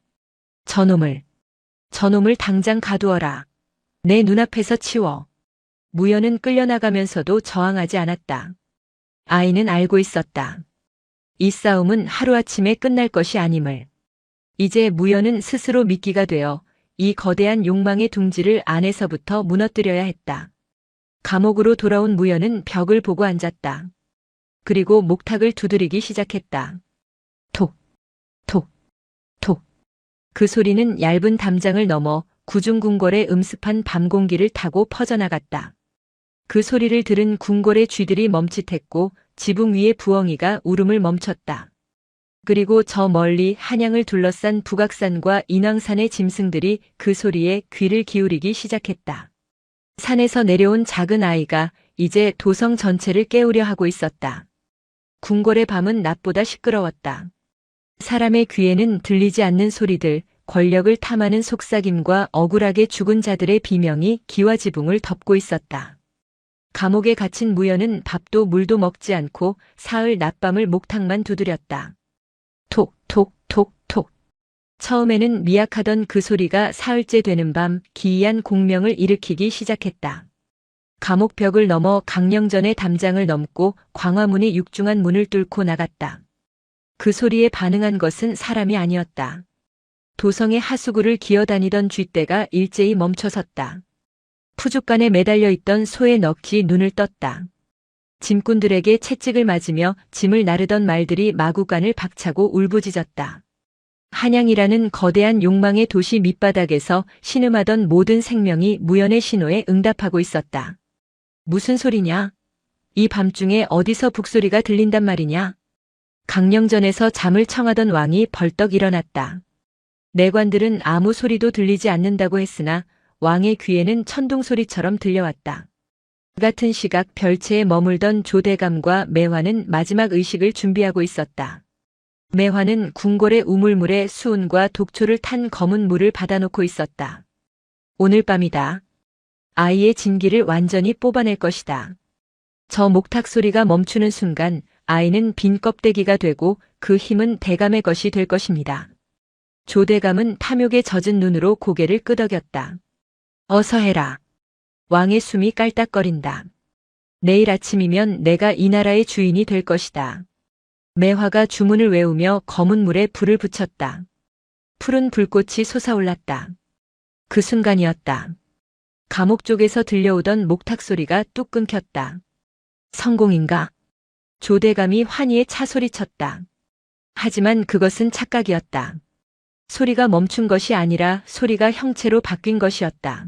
저놈을 당장 가두어라. 내 눈앞에서 치워. 무연은 끌려나가면서도 저항하지 않았다. 아이는 알고 있었다. 이 싸움은 하루아침에 끝날 것이 아님을. 이제 무연은 스스로 미끼가 되어 이 거대한 욕망의 둥지를 안에서부터 무너뜨려야 했다. 감옥으로 돌아온 무연은 벽을 보고 앉았다. 그리고 목탁을 두드리기 시작했다. 톡, 톡, 톡. 그 소리는 얇은 담장을 넘어 구중궁궐의 음습한 밤 공기를 타고 퍼져나갔다. 그 소리를 들은 궁궐의 쥐들이 멈칫했고 지붕 위의 부엉이가 울음을 멈췄다. 그리고 저 멀리 한양을 둘러싼 북악산과 인왕산의 짐승들이 그 소리에 귀를 기울이기 시작했다. 산에서 내려온 작은 아이가 이제 도성 전체를 깨우려 하고 있었다. 궁궐의 밤은 낮보다 시끄러웠다. 사람의 귀에는 들리지 않는 소리들, 권력을 탐하는 속삭임과 억울하게 죽은 자들의 비명이 기와 지붕을 덮고 있었다. 감옥에 갇힌 무연은 밥도 물도 먹지 않고 사흘 낮밤을 목탁만 두드렸다. 톡, 톡, 톡, 톡. 처음에는 미약하던 그 소리가 사흘째 되는 밤 기이한 공명을 일으키기 시작했다. 감옥 벽을 넘어 강령전의 담장을 넘고 광화문의 육중한 문을 뚫고 나갔다. 그 소리에 반응한 것은 사람이 아니었다. 도성의 하수구를 기어다니던 쥐떼가 일제히 멈춰섰다. 푸죽간에 매달려 있던 소의 넋이 눈을 떴다. 짐꾼들에게 채찍을 맞으며 짐을 나르던 말들이 마구간을 박차고 울부짖었다. 한양이라는 거대한 욕망의 도시 밑바닥에서 신음하던 모든 생명이 무연의 신호에 응답하고 있었다. 무슨 소리냐? 이 밤중에 어디서 북소리가 들린단 말이냐? 강령전에서 잠을 청하던 왕이 벌떡 일어났다. 내관들은 아무 소리도 들리지 않는다고 했으나 왕의 귀에는 천둥소리처럼 들려왔다. 같은 시각 별채에 머물던 조대감과 매화는 마지막 의식을 준비하고 있었다. 매화는 궁궐의 우물물에 수은과 독초를 탄 검은 물을 받아놓고 있었다. 오늘 밤이다. 아이의 진기를 완전히 뽑아낼 것이다. 저 목탁 소리가 멈추는 순간 아이는 빈 껍데기가 되고 그 힘은 대감의 것이 될 것입니다. 조대감은 탐욕에 젖은 눈으로 고개를 끄덕였다. 어서 해라. 왕의 숨이 깔딱거린다. 내일 아침이면 내가 이 나라의 주인이 될 것이다. 매화가 주문을 외우며 검은 물에 불을 붙였다. 푸른 불꽃이 솟아올랐다. 그 순간이었다. 감옥 쪽에서 들려오던 목탁 소리가 뚝 끊겼다. 성공인가? 조대감이 환희에 차소리쳤다. 하지만 그것은 착각이었다. 소리가 멈춘 것이 아니라 소리가 형체로 바뀐 것이었다.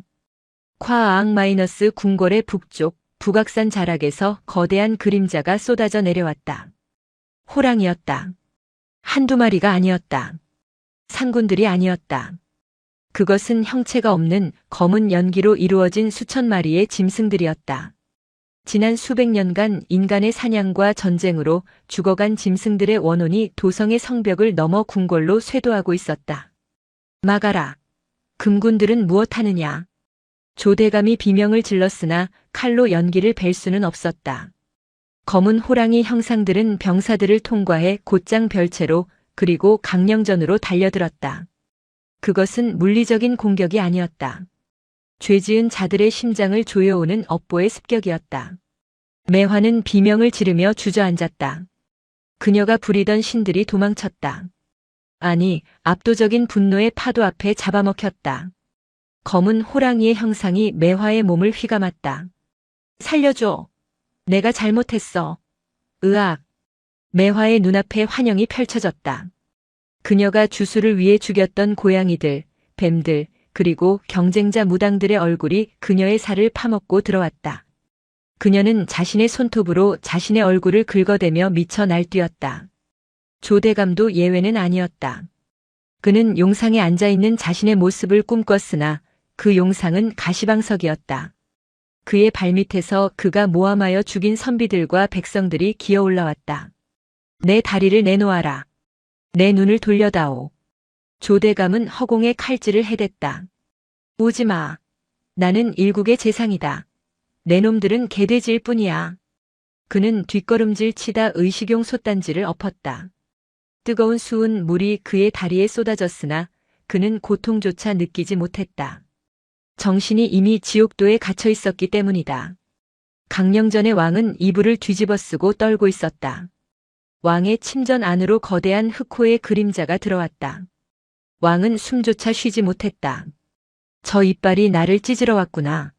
콰앙- 궁궐의 북쪽 북악산 자락에서 거대한 그림자가 쏟아져 내려왔다. 호랑이였다. 한두 마리가 아니었다. 상군들이 아니었다. 그것은 형체가 없는 검은 연기로 이루어진 수천 마리의 짐승들이었다. 지난 수백 년간 인간의 사냥과 전쟁으로 죽어간 짐승들의 원혼이 도성의 성벽을 넘어 궁궐로 쇄도하고 있었다. 막아라. 금군들은 무엇하느냐? 조대감이 비명을 질렀으나 칼로 연기를 벨 수는 없었다. 검은 호랑이 형상들은 병사들을 통과해 곧장 별채로 그리고 강령전으로 달려들었다. 그것은 물리적인 공격이 아니었다. 죄지은 자들의 심장을 조여오는 업보의 습격이었다. 매화는 비명을 지르며 주저앉았다. 그녀가 부리던 신들이 도망쳤다. 아니, 압도적인 분노의 파도 앞에 잡아먹혔다. 검은 호랑이의 형상이 매화의 몸을 휘감았다. 살려줘. 내가 잘못했어. 으악. 매화의 눈앞에 환영이 펼쳐졌다. 그녀가 주술을 위해 죽였던 고양이들, 뱀들, 그리고 경쟁자 무당들의 얼굴이 그녀의 살을 파먹고 들어왔다. 그녀는 자신의 손톱으로 자신의 얼굴을 긁어대며 미쳐 날뛰었다. 조대감도 예외는 아니었다. 그는 용상에 앉아있는 자신의 모습을 꿈꿨으나 그 용상은 가시방석이었다. 그의 발밑에서 그가 모함하여 죽인 선비들과 백성들이 기어 올라왔다. 내 다리를 내놓아라. 내 눈을 돌려다오. 조대감은 허공에 칼질을 해댔다. 오지 마. 나는 일국의 재상이다. 내 놈들은 개돼지일 뿐이야. 그는 뒷걸음질 치다 의식용 솥단지를 엎었다. 뜨거운 수은 물이 그의 다리에 쏟아졌으나 그는 고통조차 느끼지 못했다. 정신이 이미 지옥도에 갇혀 있었기 때문이다. 강령전의 왕은 이불을 뒤집어 쓰고 떨고 있었다. 왕의 침전 안으로 거대한 흑호의 그림자가 들어왔다. 왕은 숨조차 쉬지 못했다. 저 이빨이 나를 찢으러 왔구나.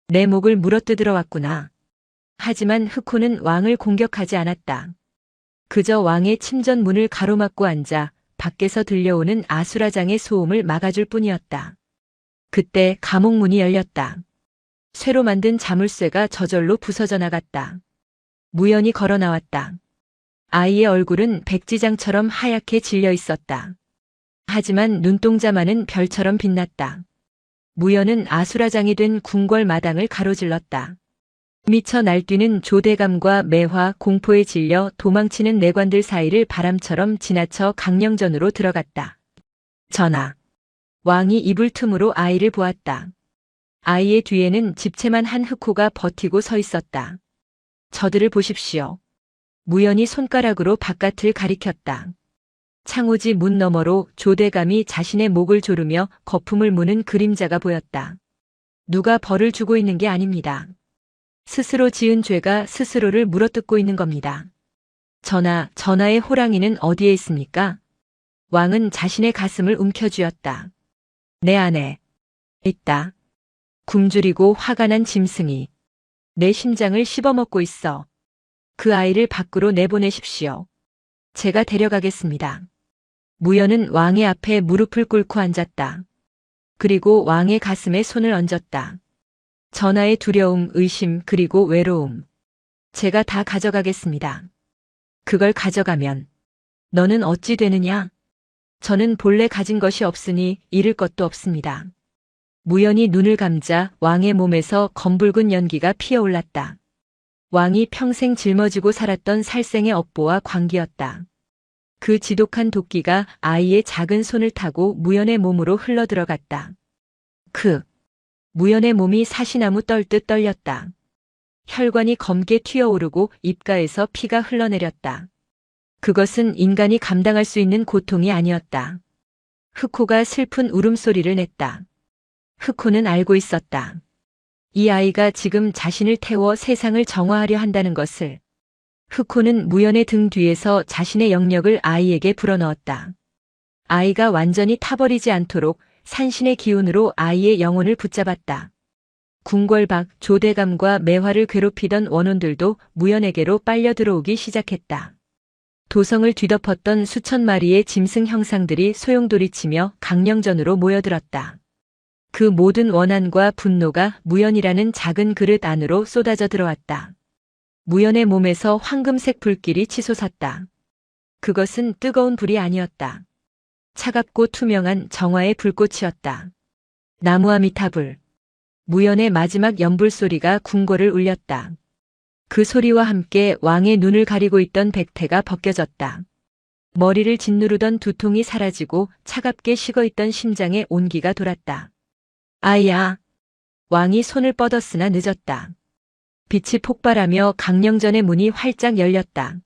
내 목을 물어뜯으러 왔구나. 하지만 흑호는 왕을 공격하지 않았다. 그저 왕의 침전 문을 가로막고 앉아 밖에서 들려오는 아수라장의 소음을 막아줄 뿐이었다. 그때 감옥문이 열렸다. 쇠로 만든 자물쇠가 저절로 부서져 나갔다. 무연이 걸어 나왔다. 아이의 얼굴은 백지장처럼 하얗게 질려 있었다. 하지만 눈동자만은 별처럼 빛났다. 무연은 아수라장이 된 궁궐 마당을 가로질렀다. 미쳐 날뛰는 조대감과 매화 공포에 질려 도망치는 내관들 사이를 바람처럼 지나쳐 강령전으로 들어갔다. 전하. 왕이 이불 틈으로 아이를 보았다. 아이의 뒤에는 집채만 한 흑호가 버티고 서 있었다. 저들을 보십시오. 무연이 손가락으로 바깥을 가리켰다. 창호지 문 너머로 조대감이 자신의 목을 조르며 거품을 무는 그림자가 보였다. 누가 벌을 주고 있는 게 아닙니다. 스스로 지은 죄가 스스로를 물어뜯고 있는 겁니다. 전하의 호랑이는 어디에 있습니까? 왕은 자신의 가슴을 움켜쥐었다. 내 안에 있다. 굶주리고 화가 난 짐승이 내 심장을 씹어먹고 있어. 그 아이를 밖으로 내보내십시오. 제가 데려가겠습니다. 무연은 왕의 앞에 무릎을 꿇고 앉았다. 그리고 왕의 가슴에 손을 얹었다. 전하의 두려움, 의심, 그리고 외로움. 제가 다 가져가겠습니다. 그걸 가져가면 너는 어찌 되느냐? 저는 본래 가진 것이 없으니 잃을 것도 없습니다. 무연이 눈을 감자 왕의 몸에서 검붉은 연기가 피어올랐다. 왕이 평생 짊어지고 살았던 살생의 업보와 광기였다. 그 지독한 도끼가 아이의 작은 손을 타고 무연의 몸으로 흘러들어갔다. 무연의 몸이 사시나무 떨듯 떨렸다. 혈관이 검게 튀어오르고 입가에서 피가 흘러내렸다. 그것은 인간이 감당할 수 있는 고통이 아니었다. 흑호가 슬픈 울음소리를 냈다. 흑호는 알고 있었다. 이 아이가 지금 자신을 태워 세상을 정화하려 한다는 것을. 흑호는 무연의 등 뒤에서 자신의 영역을 아이에게 불어넣었다. 아이가 완전히 타버리지 않도록 산신의 기운으로 아이의 영혼을 붙잡았다. 궁궐밖 조대감과 매화를 괴롭히던 원혼들도 무연에게로 빨려 들어오기 시작했다. 도성을 뒤덮었던 수천 마리의 짐승 형상들이 소용돌이치며 강령전으로 모여들었다. 그 모든 원한과 분노가 무연이라는 작은 그릇 안으로 쏟아져 들어왔다. 무연의 몸에서 황금색 불길이 치솟았다. 그것은 뜨거운 불이 아니었다. 차갑고 투명한 정화의 불꽃이었다. 나무아미타불. 무연의 마지막 연불 소리가 궁궐을 울렸다. 그 소리와 함께 왕의 눈을 가리고 있던 백태가 벗겨졌다. 머리를 짓누르던 두통이 사라지고 차갑게 식어있던 심장에 온기가 돌았다. 아이야. 왕이 손을 뻗었으나 늦었다. 빛이 폭발하며 강령전의 문이 활짝 열렸다.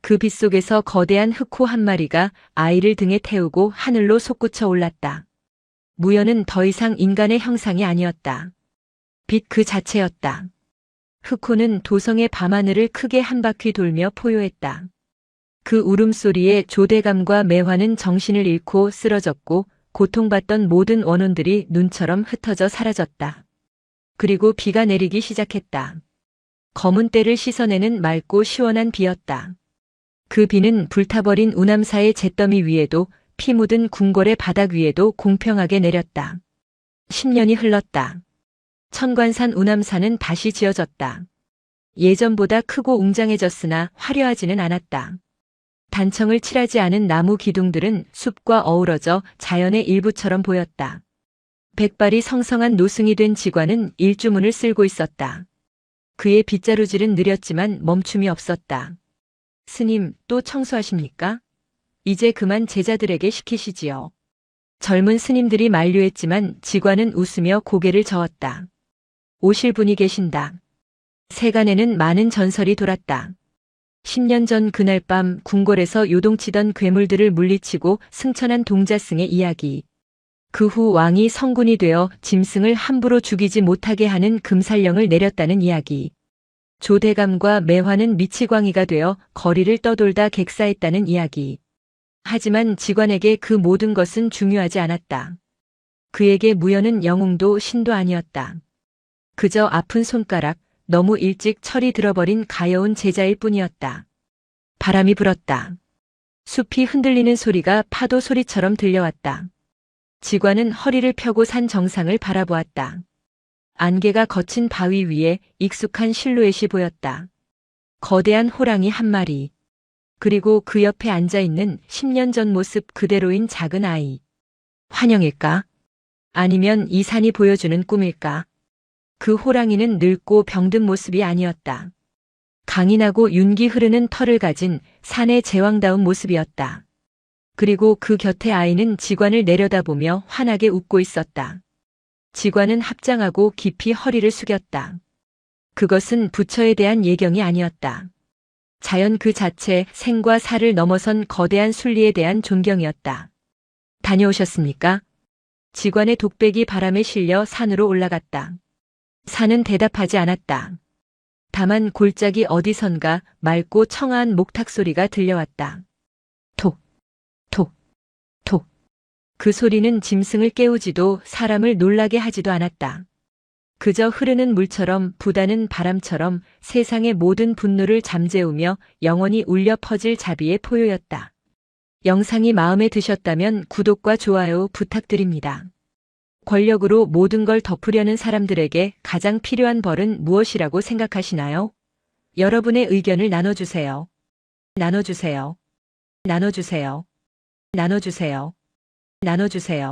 그 빛 속에서 거대한 흑호 한 마리가 아이를 등에 태우고 하늘로 솟구쳐 올랐다. 무연은 더 이상 인간의 형상이 아니었다. 빛 그 자체였다. 흑호는 도성의 밤하늘을 크게 한 바퀴 돌며 포효했다. 그 울음소리에 조대감과 매화는 정신을 잃고 쓰러졌고 고통받던 모든 원혼들이 눈처럼 흩어져 사라졌다. 그리고 비가 내리기 시작했다. 검은 때를 씻어내는 맑고 시원한 비였다. 그 비는 불타버린 우남사의 잿더미 위에도 피 묻은 궁궐의 바닥 위에도 공평하게 내렸다. 10년이 흘렀다. 천관산 우남사는 다시 지어졌다. 예전보다 크고 웅장해졌으나 화려하지는 않았다. 단청을 칠하지 않은 나무 기둥들은 숲과 어우러져 자연의 일부처럼 보였다. 백발이 성성한 노승이 된 직관은 일주문을 쓸고 있었다. 그의 빗자루질은 느렸지만 멈춤이 없었다. 스님, 또 청소하십니까? 이제 그만 제자들에게 시키시지요. 젊은 스님들이 만류했지만 직관은 웃으며 고개를 저었다. 오실 분이 계신다. 세간에는 많은 전설이 돌았다. 10년 전 그날 밤 궁궐에서 요동치던 괴물들을 물리치고 승천한 동자승의 이야기. 그 후 왕이 성군이 되어 짐승을 함부로 죽이지 못하게 하는 금살령을 내렸다는 이야기. 조대감과 매화는 미치광이가 되어 거리를 떠돌다 객사했다는 이야기. 하지만 직관에게 그 모든 것은 중요하지 않았다. 그에게 무연은 영웅도 신도 아니었다. 그저 아픈 손가락, 너무 일찍 철이 들어버린 가여운 제자일 뿐이었다. 바람이 불었다. 숲이 흔들리는 소리가 파도 소리처럼 들려왔다. 직관은 허리를 펴고 산 정상을 바라보았다. 안개가 거친 바위 위에 익숙한 실루엣이 보였다. 거대한 호랑이 한 마리. 그리고 그 옆에 앉아있는 10년 전 모습 그대로인 작은 아이. 환영일까? 아니면 이 산이 보여주는 꿈일까? 그 호랑이는 늙고 병든 모습이 아니었다. 강인하고 윤기 흐르는 털을 가진 산의 제왕다운 모습이었다. 그리고 그 곁에 아이는 직관을 내려다보며 환하게 웃고 있었다. 직관은 합장하고 깊이 허리를 숙였다. 그것은 부처에 대한 예경이 아니었다. 자연 그 자체, 생과 사를 넘어선 거대한 순리에 대한 존경이었다. 다녀오셨습니까? 직관의 독백이 바람에 실려 산으로 올라갔다. 산은 대답하지 않았다. 다만 골짜기 어디선가 맑고 청아한 목탁 소리가 들려왔다. 톡, 톡, 톡. 그 소리는 짐승을 깨우지도 사람을 놀라게 하지도 않았다. 그저 흐르는 물처럼 부다는 바람처럼 세상의 모든 분노를 잠재우며 영원히 울려 퍼질 자비의 포효였다. 영상이 마음에 드셨다면 구독과 좋아요 부탁드립니다. 권력으로 모든 걸 덮으려는 사람들에게 가장 필요한 벌은 무엇이라고 생각하시나요? 여러분의 의견을 나눠주세요. 나눠주세요. 나눠주세요. 나눠주세요. 나눠주세요.